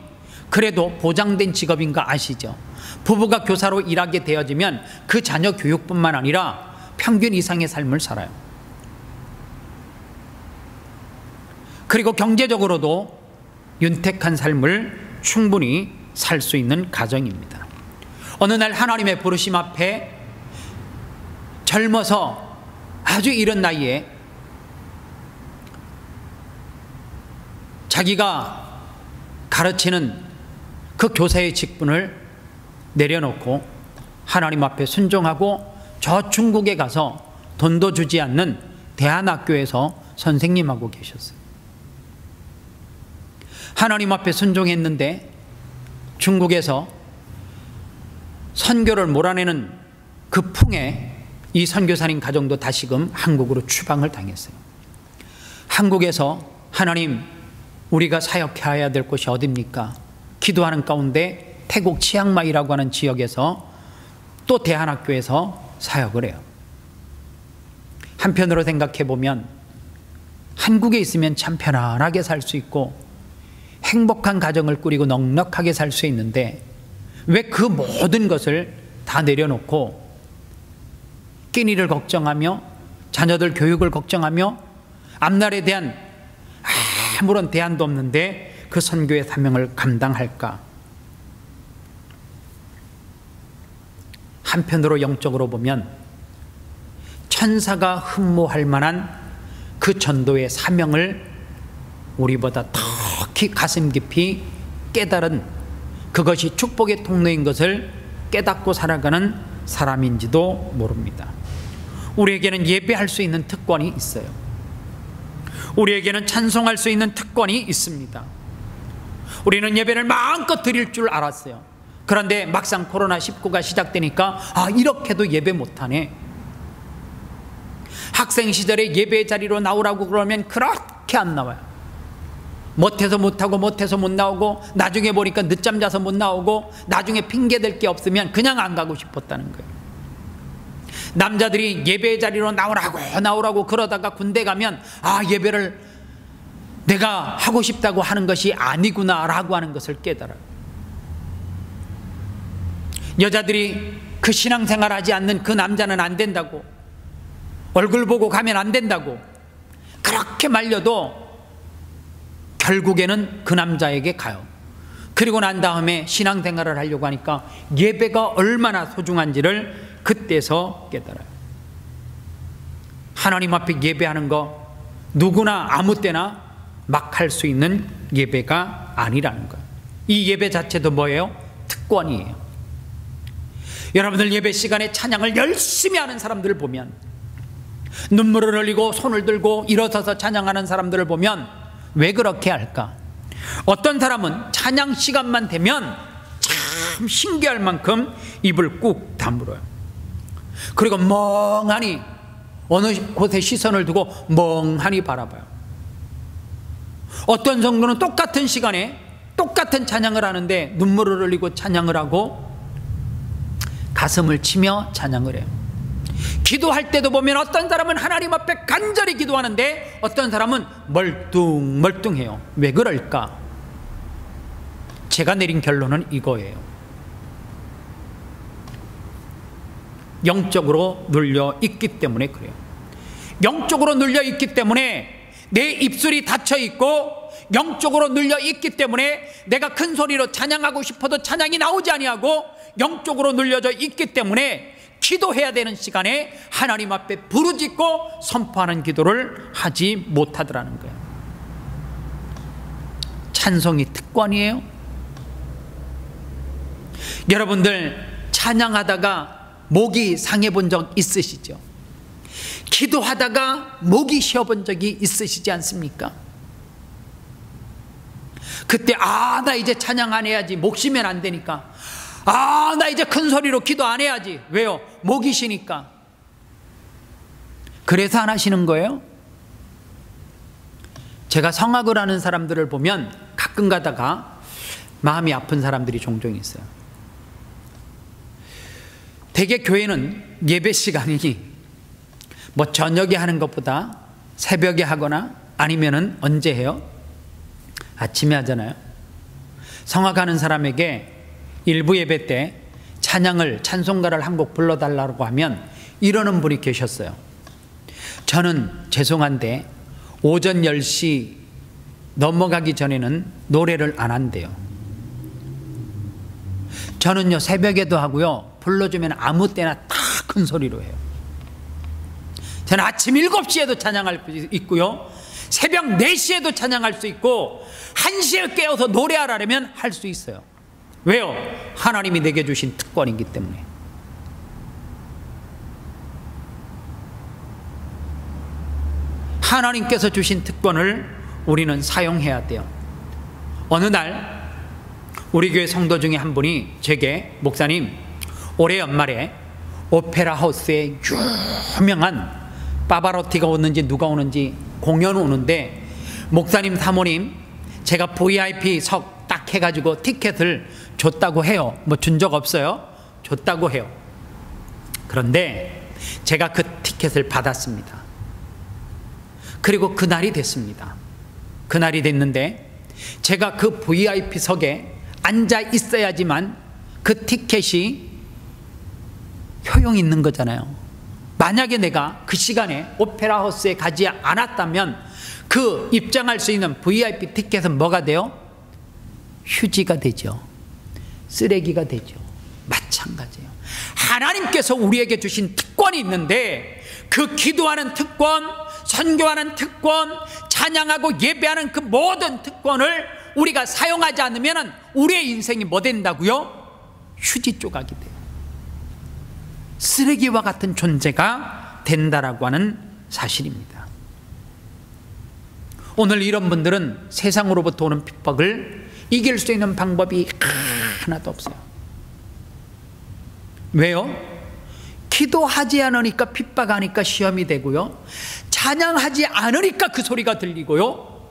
Speaker 1: 그래도 보장된 직업인 거 아시죠? 부부가 교사로 일하게 되어지면 그 자녀 교육뿐만 아니라 평균 이상의 삶을 살아요. 그리고 경제적으로도 윤택한 삶을 충분히 살 수 있는 가정입니다. 어느 날 하나님의 부르심 앞에 젊어서 아주 이른 나이에 자기가 가르치는 그 교사의 직분을 내려놓고 하나님 앞에 순종하고 저 중국에 가서 돈도 주지 않는 대안학교에서 선생님하고 계셨어요. 하나님 앞에 순종했는데 중국에서 선교를 몰아내는 그 풍에 이 선교사님 가정도 다시금 한국으로 추방을 당했어요. 한국에서 하나님, 우리가 사역해야 될 곳이 어디입니까? 기도하는 가운데 태국 치앙마이라고 하는 지역에서 또 대한학교에서 사역을 해요. 한편으로 생각해 보면 한국에 있으면 참 편안하게 살 수 있고 행복한 가정을 꾸리고 넉넉하게 살 수 있는데 왜 그 모든 것을 다 내려놓고 끼니를 걱정하며 자녀들 교육을 걱정하며 앞날에 대한 아무런 대안도 없는데 그 선교의 사명을 감당할까? 한편으로 영적으로 보면 천사가 흠모할 만한 그 전도의 사명을 우리보다 더 가슴 깊이 깨달은, 그것이 축복의 통로인 것을 깨닫고 살아가는 사람인지도 모릅니다. 우리에게는 예배할 수 있는 특권이 있어요. 우리에게는 찬송할 수 있는 특권이 있습니다. 우리는 예배를 마음껏 드릴 줄 알았어요. 그런데 막상 코로나19가 시작되니까 이렇게도 예배 못하네. 학생 시절에 예배 자리로 나오라고 그러면 그렇게 안 나와요. 못해서 못하고 못해서 못 나오고 나중에 보니까 늦잠 자서 못 나오고 나중에 핑계댈 게 없으면 그냥 안 가고 싶었다는 거예요. 남자들이 예배 자리로 나오라고 그러다가 군대 가면 예배를 내가 하고 싶다고 하는 것이 아니구나라고 하는 것을 깨달아요. 여자들이 그 신앙생활 하지 않는 그 남자는 안 된다고, 얼굴 보고 가면 안 된다고 그렇게 말려도 결국에는 그 남자에게 가요. 그리고 난 다음에 신앙생활을 하려고 하니까 예배가 얼마나 소중한지를 그때서 깨달아요. 하나님 앞에 예배하는 거 누구나 아무 때나 막 할 수 있는 예배가 아니라는 거예요. 이 예배 자체도 뭐예요? 특권이에요. 여러분들 예배 시간에 찬양을 열심히 하는 사람들을 보면, 눈물을 흘리고 손을 들고 일어서서 찬양하는 사람들을 보면 왜 그렇게 할까? 어떤 사람은 찬양 시간만 되면 참 신기할 만큼 입을 꾹 다물어요. 그리고 멍하니 어느 곳에 시선을 두고 멍하니 바라봐요. 어떤 정도는 똑같은 시간에 똑같은 찬양을 하는데 눈물을 흘리고 찬양을 하고 가슴을 치며 찬양을 해요. 기도할 때도 보면 어떤 사람은 하나님 앞에 간절히 기도하는데 어떤 사람은 멀뚱멀뚱해요. 왜 그럴까? 제가 내린 결론은 이거예요. 영적으로 눌려 있기 때문에 그래요. 영적으로 눌려 있기 때문에 내 입술이 닫혀 있고, 영적으로 눌려 있기 때문에 내가 큰 소리로 찬양하고 싶어도 찬양이 나오지 아니하고, 영적으로 눌려져 있기 때문에 기도해야 되는 시간에 하나님 앞에 부르짖고 선포하는 기도를 하지 못하더라는 거예요. 찬송이 특권이에요. 여러분들 찬양하다가 목이 상해 본 적 있으시죠? 기도하다가 목이 쉬어 본 적이 있으시지 않습니까? 그때 나 이제 찬양 안 해야지, 목 쉬면 안 되니까, 나 이제 큰 소리로 기도 안 해야지. 왜요? 목이 쉬니까. 그래서 안 하시는 거예요? 제가 성악을 하는 사람들을 보면 가끔 가다가 마음이 아픈 사람들이 종종 있어요. 대개 교회는 예배 시간이 뭐 저녁에 하는 것보다 새벽에 하거나 아니면은 언제 해요? 아침에 하잖아요. 성악하는 사람에게 일부 예배 때 찬송가를 한 곡 불러달라고 하면 이러는 분이 계셨어요. 저는 죄송한데 오전 10시 넘어가기 전에는 노래를 안 한대요. 저는요 새벽에도 하고요, 불러주면 아무 때나 다 큰 소리로 해요. 저는 아침 7시에도 찬양할 수 있고요, 새벽 4시에도 찬양할 수 있고, 1시에 깨어서 노래하라면 할 수 있어요. 왜요? 하나님이 내게 주신 특권이기 때문에. 하나님께서 주신 특권을 우리는 사용해야 돼요. 어느 날 우리 교회 성도 중에 한 분이 제게, 목사님, 올해 연말에 오페라 하우스에 유명한 파바로티가 오는지 누가 오는지 공연 오는데, 목사님 사모님 제가 VIP석 딱 해가지고 티켓을 줬다고 해요. 뭐 준 적 없어요. 줬다고 해요. 그런데 제가 그 티켓을 받았습니다. 그리고 그날이 됐습니다. 그날이 됐는데 제가 그 VIP석에 앉아 있어야지만 그 티켓이 효용이 있는 거잖아요. 만약에 내가 그 시간에 오페라 하우스에 가지 않았다면 그 입장할 수 있는 VIP 티켓은 뭐가 돼요? 휴지가 되죠. 쓰레기가 되죠. 마찬가지예요. 하나님께서 우리에게 주신 특권이 있는데, 그 기도하는 특권, 선교하는 특권, 찬양하고 예배하는 그 모든 특권을 우리가 사용하지 않으면 우리의 인생이 뭐 된다고요? 휴지 조각이 돼요. 쓰레기와 같은 존재가 된다라고 하는 사실입니다. 오늘 이런 분들은 세상으로부터 오는 핍박을 이길 수 있는 방법이 하나도 없어요. 왜요? 기도하지 않으니까 핍박하니까 시험이 되고요, 찬양하지 않으니까 그 소리가 들리고요,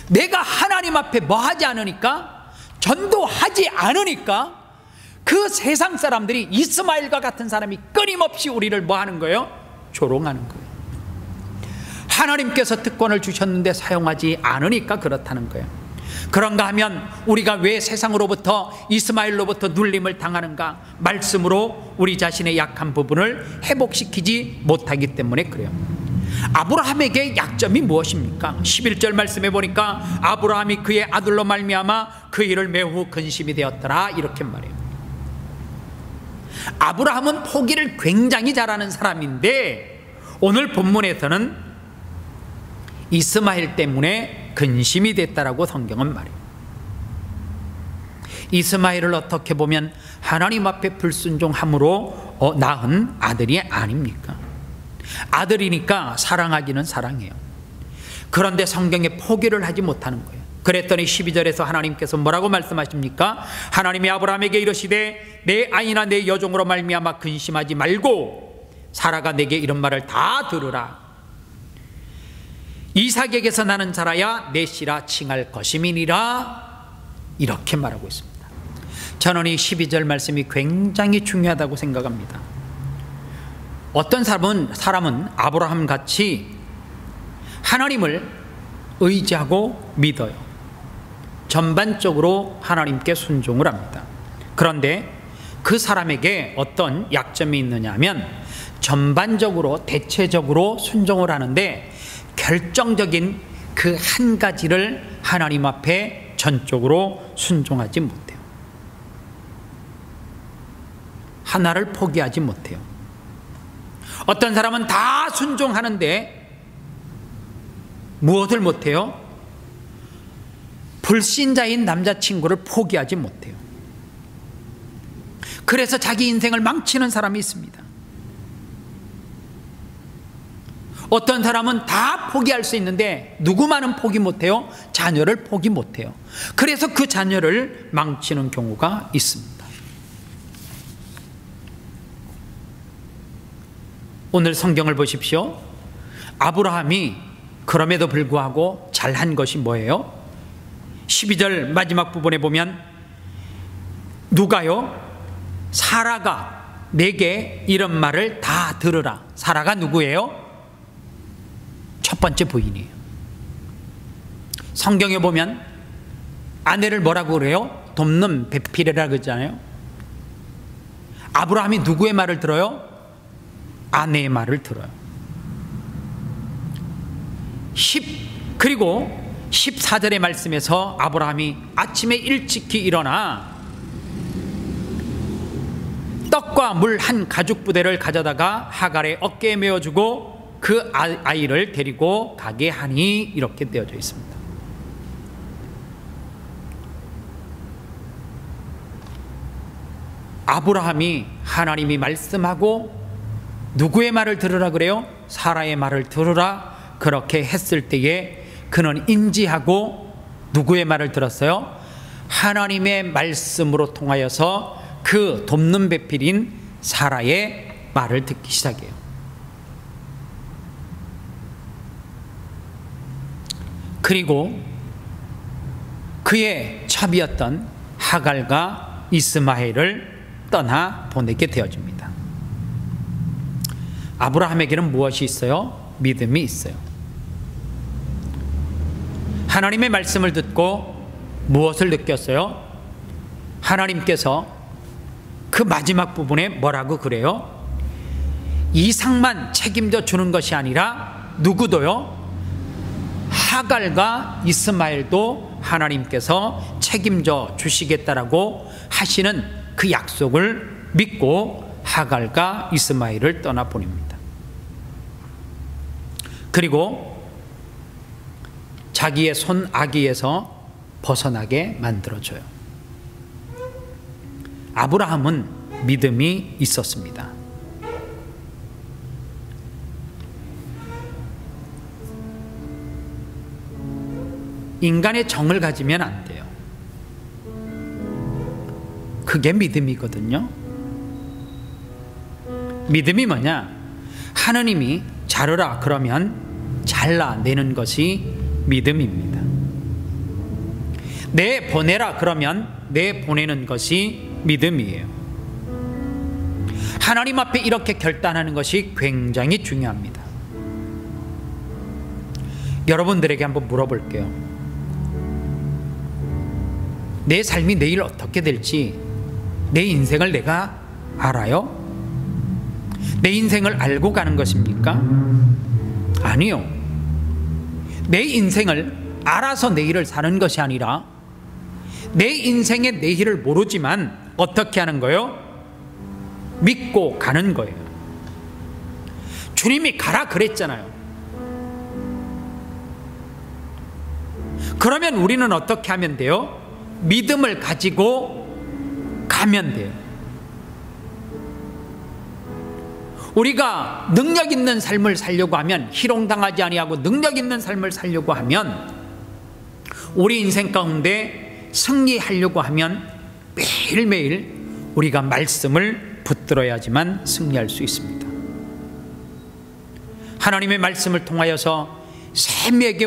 Speaker 1: 내가 하나님 앞에 뭐 하지 않으니까, 전도하지 않으니까 그 세상 사람들이 이스마엘과 같은 사람이 끊임없이 우리를 뭐 하는 거예요? 조롱하는 거예요. 하나님께서 특권을 주셨는데 사용하지 않으니까 그렇다는 거예요. 그런가 하면 우리가 왜 세상으로부터, 이스마엘로부터 눌림을 당하는가? 말씀으로 우리 자신의 약한 부분을 회복시키지 못하기 때문에 그래요. 아브라함에게 약점이 무엇입니까? 11절 말씀해 보니까 아브라함이 그의 아들로 말미암아 그 일을 매우 근심이 되었더라, 이렇게 말해요. 아브라함은 포기를 굉장히 잘하는 사람인데, 오늘 본문에서는 이스마엘 때문에 근심이 됐다라고 성경은 말해요. 이스마엘을 어떻게 보면 하나님 앞에 불순종함으로 낳은 아들이 아닙니까? 아들이니까 사랑하기는 사랑해요. 그런데 성경에 포기를 하지 못하는 거예요. 그랬더니 12절에서 하나님께서 뭐라고 말씀하십니까? 하나님이 아브라함에게 이르시되 내 아이나 내 여종으로 말미암아 근심하지 말고 사라가 내게 이런 말을 다 들으라. 이삭에게서 나는 자라야 내 씨라 칭할 것임이니라, 이렇게 말하고 있습니다. 저는 이 12절 말씀이 굉장히 중요하다고 생각합니다. 어떤 사람은 아브라함 같이 하나님을 의지하고 믿어요. 전반적으로 하나님께 순종을 합니다. 그런데 그 사람에게 어떤 약점이 있느냐 하면, 전반적으로 대체적으로 순종을 하는데 결정적인 그 한 가지를 하나님 앞에 전적으로 순종하지 못해요. 하나를 포기하지 못해요. 어떤 사람은 다 순종하는데 무엇을 못해요? 불신자인 남자친구를 포기하지 못해요. 그래서 자기 인생을 망치는 사람이 있습니다. 어떤 사람은 다 포기할 수 있는데 누구만은 포기 못해요? 자녀를 포기 못해요. 그래서 그 자녀를 망치는 경우가 있습니다. 오늘 성경을 보십시오. 아브라함이 그럼에도 불구하고 잘한 것이 뭐예요? 12절 마지막 부분에 보면 누가요? 사라가 내게 이런 말을 다 들으라. 사라가 누구예요? 첫 번째 부인이에요. 성경에 보면 아내를 뭐라고 그래요? 돕는 배필이라 그러잖아요. 아브라함이 누구의 말을 들어요? 아내의 말을 들어요. 그리고 14절의 말씀에서 아브라함이 아침에 일찍이 일어나 떡과 물 한 가죽 부대를 가져다가 하갈의 어깨에 메어주고 그 아이를 데리고 가게 하니, 이렇게 되어져 있습니다. 아브라함이 하나님이 말씀하고 누구의 말을 들으라 그래요? 사라의 말을 들으라, 그렇게 했을 때에 그는 인지하고 누구의 말을 들었어요? 하나님의 말씀으로 통하여서 그 돕는 배필인 사라의 말을 듣기 시작해요. 그리고 그의 첩이었던 하갈과 이스마엘을 떠나 보내게 되어집니다. 아브라함에게는 무엇이 있어요? 믿음이 있어요. 하나님의 말씀을 듣고 무엇을 느꼈어요? 하나님께서 그 마지막 부분에 뭐라고 그래요? 이삭만 책임져 주는 것이 아니라 누구도요? 하갈과 이스마엘도 하나님께서 책임져 주시겠다라고 하시는 그 약속을 믿고 하갈과 이스마엘을 떠나보냅니다. 그리고 자기의 손 아기에서 벗어나게 만들어줘요. 아브라함은 믿음이 있었습니다. 인간의 정을 가지면 안 돼요. 그게 믿음이거든요. 믿음이 뭐냐? 하느님이 자르라 그러면 잘라내는 것이 믿음입니다. 내 보내라 그러면 내 보내는 것이 믿음이에요. 하나님 앞에 이렇게 결단하는 것이 굉장히 중요합니다. 여러분들에게 한번 물어볼게요. 내 삶이 내일 어떻게 될지 내 인생을 내가 알아요? 내 인생을 알고 가는 것입니까? 아니요. 내 인생을 알아서 내일을 사는 것이 아니라 내 인생의 내일을 모르지만 어떻게 하는 거예요? 믿고 가는 거예요. 주님이 가라 그랬잖아요. 그러면 우리는 어떻게 하면 돼요? 믿음을 가지고 가면 돼요. 우리가 능력 있는 삶을 살려고 하면, 희롱당하지 아니하고 능력 있는 삶을 살려고 하면, 우리 인생 가운데 승리하려고 하면 매일매일 우리가 말씀을 붙들어야지만 승리할 수 있습니다. 하나님의 말씀을 통하여서 세미하게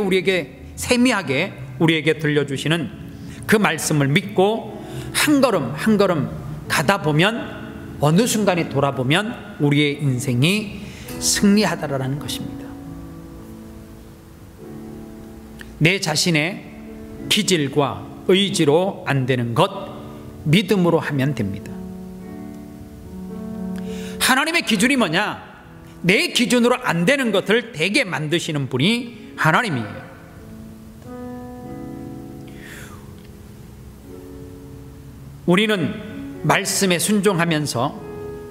Speaker 1: 우리에게 들려주시는 그 말씀을 믿고 한 걸음 한 걸음 가다 보면 어느 순간에 돌아보면 우리의 인생이 승리하다라는 것입니다. 내 자신의 기질과 의지로 안 되는 것, 믿음으로 하면 됩니다. 하나님의 기준이 뭐냐? 내 기준으로 안 되는 것을 되게 만드시는 분이 하나님이에요. 우리는 말씀에 순종하면서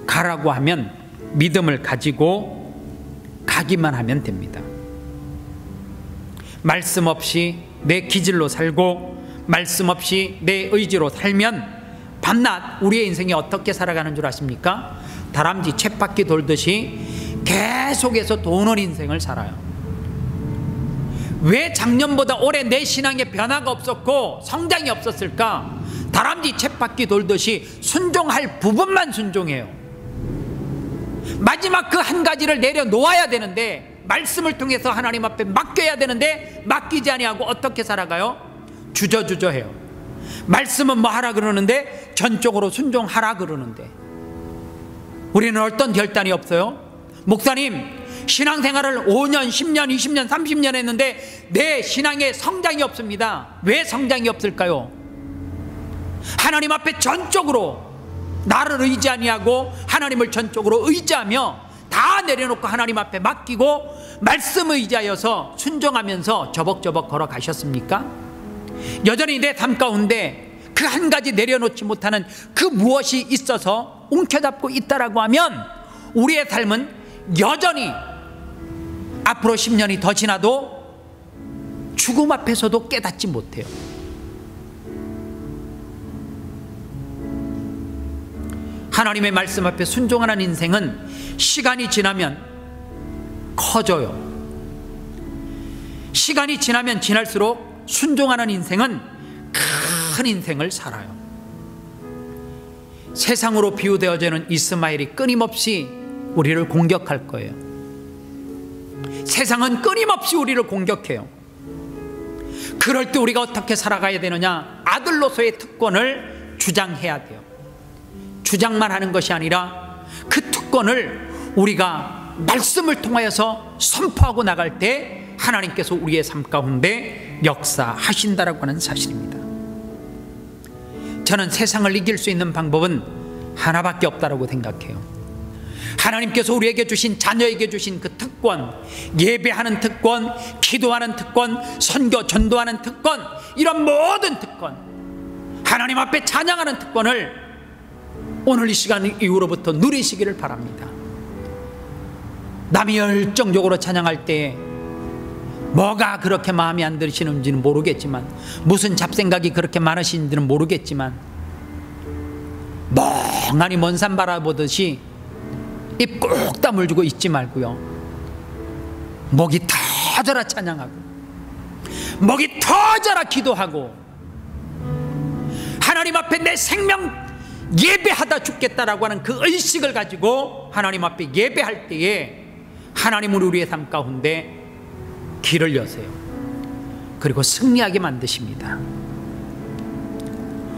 Speaker 1: 가라고 하면 믿음을 가지고 가기만 하면 됩니다. 말씀 없이 내 기질로 살고 말씀 없이 내 의지로 살면 밤낮 우리의 인생이 어떻게 살아가는 줄 아십니까? 다람쥐 쳇바퀴 돌듯이 계속해서 도는 인생을 살아요. 왜 작년보다 올해 내 신앙에 변화가 없었고 성장이 없었을까? 다람쥐 쳇바퀴 돌듯이 순종할 부분만 순종해요. 마지막 그 한 가지를 내려놓아야 되는데, 말씀을 통해서 하나님 앞에 맡겨야 되는데 맡기지 아니하고 어떻게 살아가요? 주저주저해요. 말씀은 뭐 하라 그러는데 전적으로 순종하라 그러는데 우리는 어떤 결단이 없어요? 목사님, 신앙생활을 5년, 10년, 20년, 30년 했는데 내 신앙에 성장이 없습니다. 왜 성장이 없을까요? 하나님 앞에 전적으로 나를 의지 아니하고 하나님을 전적으로 의지하며 다 내려놓고 하나님 앞에 맡기고 말씀 의지하여서 순종하면서 저벅저벅 걸어가셨습니까? 여전히 내 삶 가운데 그 한 가지 내려놓지 못하는 그 무엇이 있어서 움켜잡고 있다라고 하면 우리의 삶은 여전히 앞으로 10년이 더 지나도 죽음 앞에서도 깨닫지 못해요. 하나님의 말씀 앞에 순종하는 인생은 시간이 지나면 커져요. 시간이 지나면 지날수록 순종하는 인생은 큰 인생을 살아요. 세상으로 비유되어지는 이스마엘이 끊임없이 우리를 공격할 거예요. 세상은 끊임없이 우리를 공격해요. 그럴 때 우리가 어떻게 살아가야 되느냐? 아들로서의 특권을 주장해야 돼요. 주장만 하는 것이 아니라 그 특권을 우리가 말씀을 통하여서 선포하고 나갈 때 하나님께서 우리의 삶 가운데 역사하신다라고 하는 사실입니다. 저는 세상을 이길 수 있는 방법은 하나밖에 없다라고 생각해요. 하나님께서 우리에게 주신, 자녀에게 주신 그 특권, 예배하는 특권, 기도하는 특권, 선교 전도하는 특권, 이런 모든 특권, 하나님 앞에 찬양하는 특권을 오늘 이 시간 이후로부터 누리시기를 바랍니다. 남이 열정적으로 찬양할 때 뭐가 그렇게 마음에 안 드시는지는 모르겠지만, 무슨 잡생각이 그렇게 많으신지는 모르겠지만, 멍하니 먼 산 바라보듯이 입 꼭 다물고 있지 말고요, 목이 터져라 찬양하고, 목이 터져라 기도하고, 하나님 앞에 내 생명 예배하다 죽겠다라고 하는 그 의식을 가지고 하나님 앞에 예배할 때에 하나님은 우리의 삶 가운데 길을 여세요. 그리고 승리하게 만드십니다.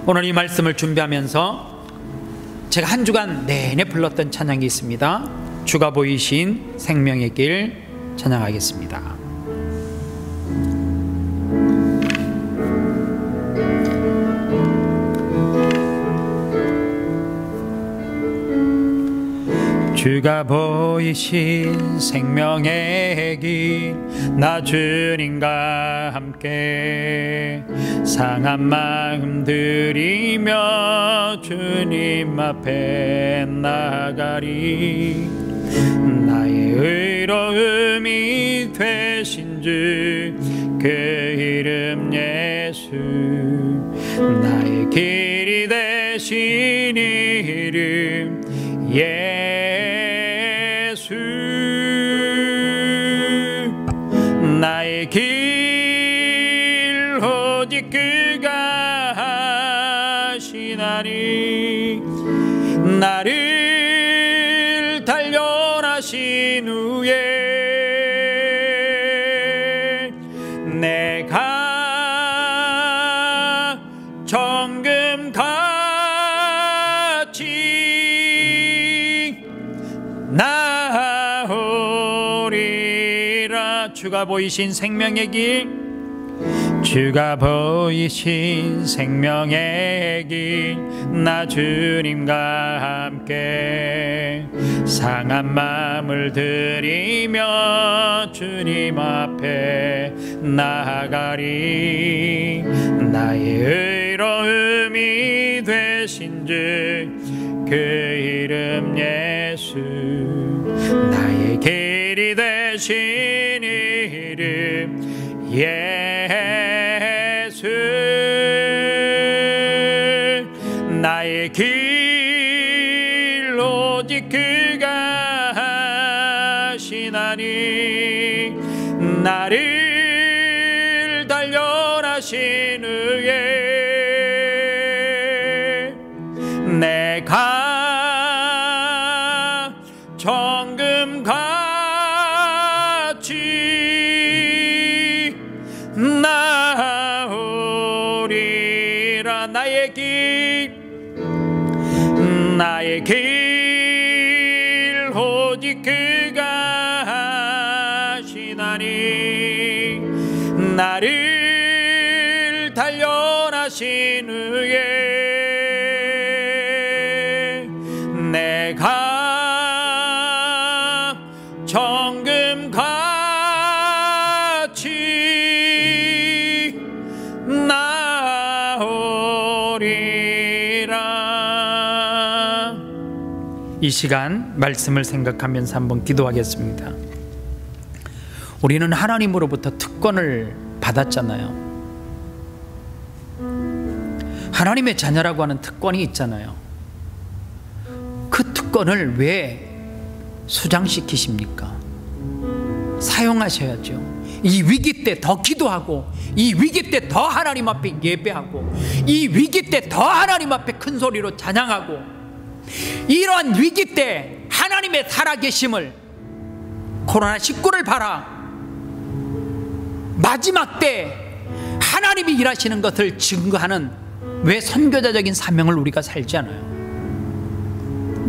Speaker 1: 오늘 이 말씀을 준비하면서 제가 한 주간 내내 불렀던 찬양이 있습니다. 주가 보이신 생명의 길 찬양하겠습니다. 주가 보이신 생명의 길, 나 주님과 함께 상한 마음 들이며 주님 앞에 나가리. 나의 의로움이 되신 주 그 이름 예수, 나의 길이 되신 이름 예수. 나의 길 오직 그가 하시나니, 나를 단련하신 후에 내가 정금같이 나오리라. 주가 보이신 생명의 길, 주가 보이신 생명의 길, 나 주님과 함께 상한 마음을 들이며 주님 앞에 나아가리. 나의 의로움이 되신 주 그 이름 예수, 나의 길이 되신 이름 예수. 나의 길 오직 그가 하시나니, 나를 단련하신 후에 내가 정금같이 나오리라. 나의 길 오직 그가 하시나니, 나를 단련하신 후에 내가 정금같이 나오리라. 이 시간 말씀을 생각하면서 한번 기도하겠습니다. 우리는 하나님으로부터 특권을 받았잖아요. 하나님의 자녀라고 하는 특권이 있잖아요. 그 특권을 왜 수장시키십니까? 사용하셔야죠. 이 위기 때 더 기도하고, 이 위기 때 더 하나님 앞에 예배하고, 이 위기 때 더 하나님 앞에 큰 소리로 찬양하고, 이러한 위기 때 하나님의 살아계심을, 코로나19를 봐라, 마지막 때 하나님이 일하시는 것을 증거하는 왜 선교자적인 사명을 우리가 살지 않아요?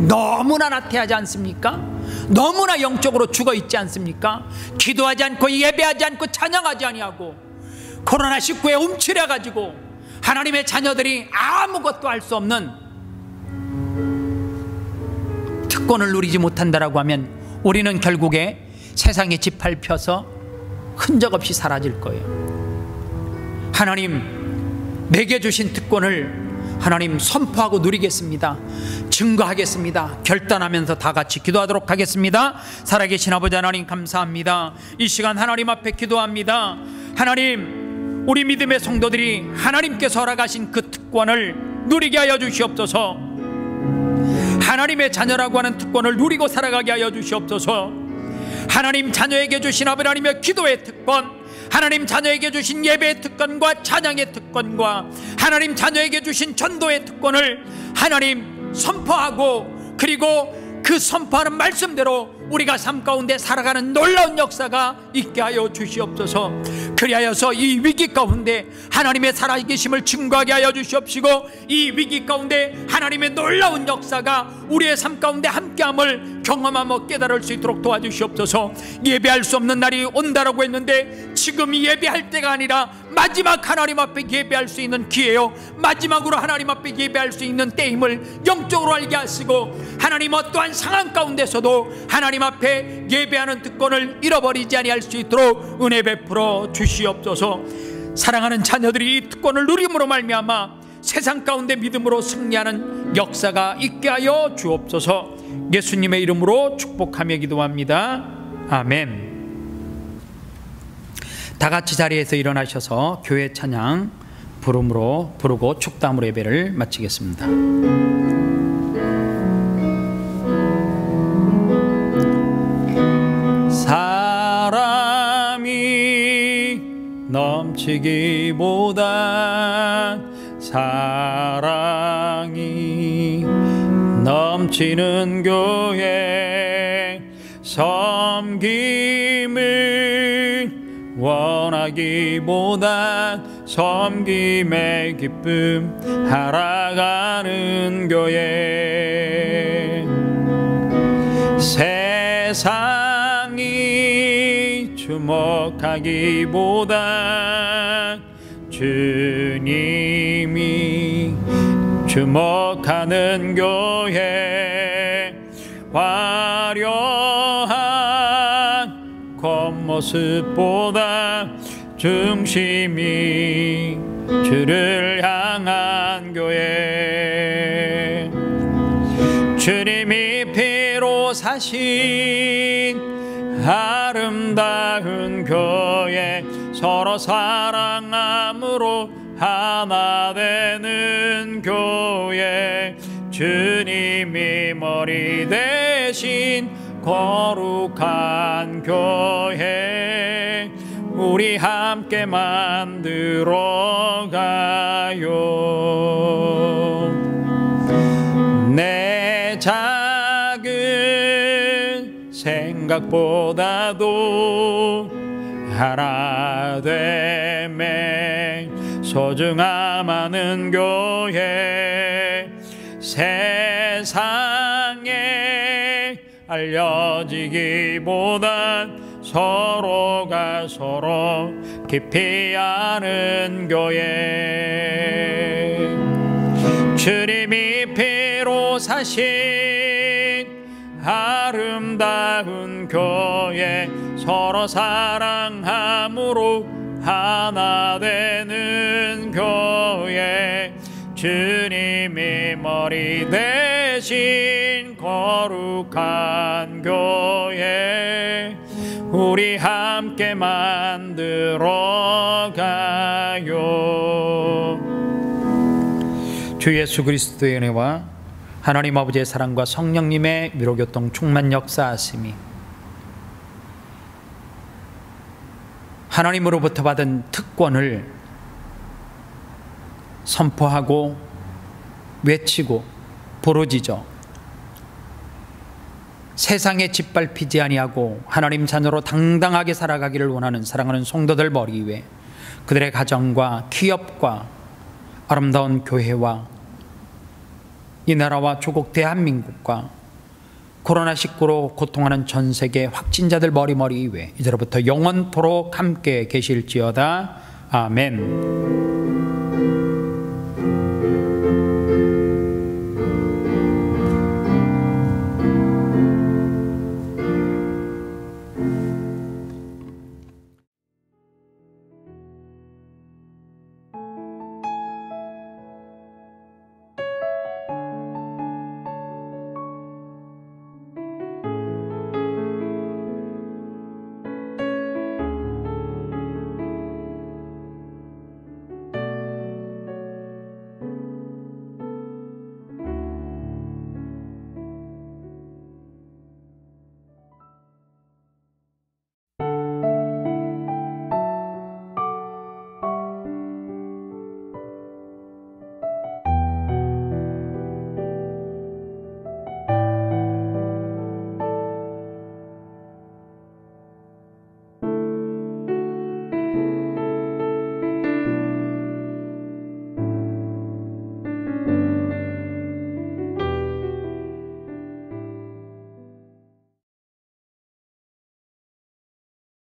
Speaker 1: 너무나 나태하지 않습니까? 너무나 영적으로 죽어있지 않습니까? 기도하지 않고 예배하지 않고 찬양하지 아니하고 코로나19에 움츠려가지고 하나님의 자녀들이 아무것도 할 수 없는 특권을 누리지 못한다라고 하면 우리는 결국에 세상에 짓밟혀서 흔적 없이 사라질 거예요. 하나님, 내게 주신 특권을 하나님 선포하고 누리겠습니다. 증거하겠습니다. 결단하면서 다 같이 기도하도록 하겠습니다. 살아계신 아버지 하나님, 감사합니다. 이 시간 하나님 앞에 기도합니다. 하나님, 우리 믿음의 성도들이 하나님께서 허락하신 그 특권을 누리게 하여 주시옵소서. 하나님의 자녀라고 하는 특권을 누리고 살아가게 하여 주시옵소서. 하나님 자녀에게 주신 아버지 하나님의 기도의 특권, 하나님 자녀에게 주신 예배의 특권과 찬양의 특권과 하나님 자녀에게 주신 전도의 특권을 하나님 선포하고, 그리고 그 선포하는 말씀대로 우리가 삶 가운데 살아가는 놀라운 역사가 있게 하여 주시옵소서. 그리하여서 이 위기 가운데 하나님의 살아계심을 증거하게 하여 주시옵시고, 이 위기 가운데 하나님의 놀라운 역사가 우리의 삶 가운데 함께함을 경험하며 깨달을 수 있도록 도와주시옵소서. 예배할 수 없는 날이 온다라고 했는데 지금이 예배할 때가 아니라 마지막 하나님 앞에 예배할 수 있는 기회요, 마지막으로 하나님 앞에 예배할 수 있는 때임을 영적으로 알게 하시고, 하나님 어떠한 상황 가운데서도 하나님 앞에 예배하는 특권을 잃어버리지 아니할 수 있도록 은혜 베풀어 주시옵소서. 사랑하는 자녀들이 이 특권을 누림으로 말미암아 세상 가운데 믿음으로 승리하는 역사가 있게 하여 주옵소서. 예수님의 이름으로 축복하며 기도합니다. 아멘. 다 같이 자리에서 일어나셔서 교회 찬양 부르고 축담으로 예배를 마치겠습니다. 사람이 넘치기보다 사랑이 넘치는 교회, 섬김을 원하기보다 섬김의 기쁨 알아가는 교회, 세상이 주목하기보다 주님이 주목하는 교회, 화려한 겉모습보다 중심이 주를 향한 교회, 주님이 피로 사신 아름다운 교회, 서로 사랑함으로 하나 되는 교회, 주님이 머리 대신 거룩한 교회, 우리 함께 만들어 가요. 내 작은 생각보다도 하나 됨에 소중함하는 교회, 세상에 알려지기보단 서로가 서로 깊이 아는 교회, 주님이 피로 사신 아름다운 교회, 서로 사랑함으로 하나 되는 교회, 주님이 머리 대신 거룩한 교회, 우리 함께 만들어 가요. 주 예수 그리스도의 은혜와 하나님 아버지의 사랑과 성령님의 위로교통 충만 역사하심이, 하나님으로부터 받은 특권을 선포하고 외치고 부르짖어 세상에 짓밟히지 아니하고 하나님 자녀로 당당하게 살아가기를 원하는 사랑하는 성도들 머리 위에 그들의 가정과 기업과 아름다운 교회와 이 나라와 조국 대한민국과 코로나19로 고통하는 전 세계 확진자들 머리 위에 이제로부터 영원토록 함께 계실지어다. 아멘.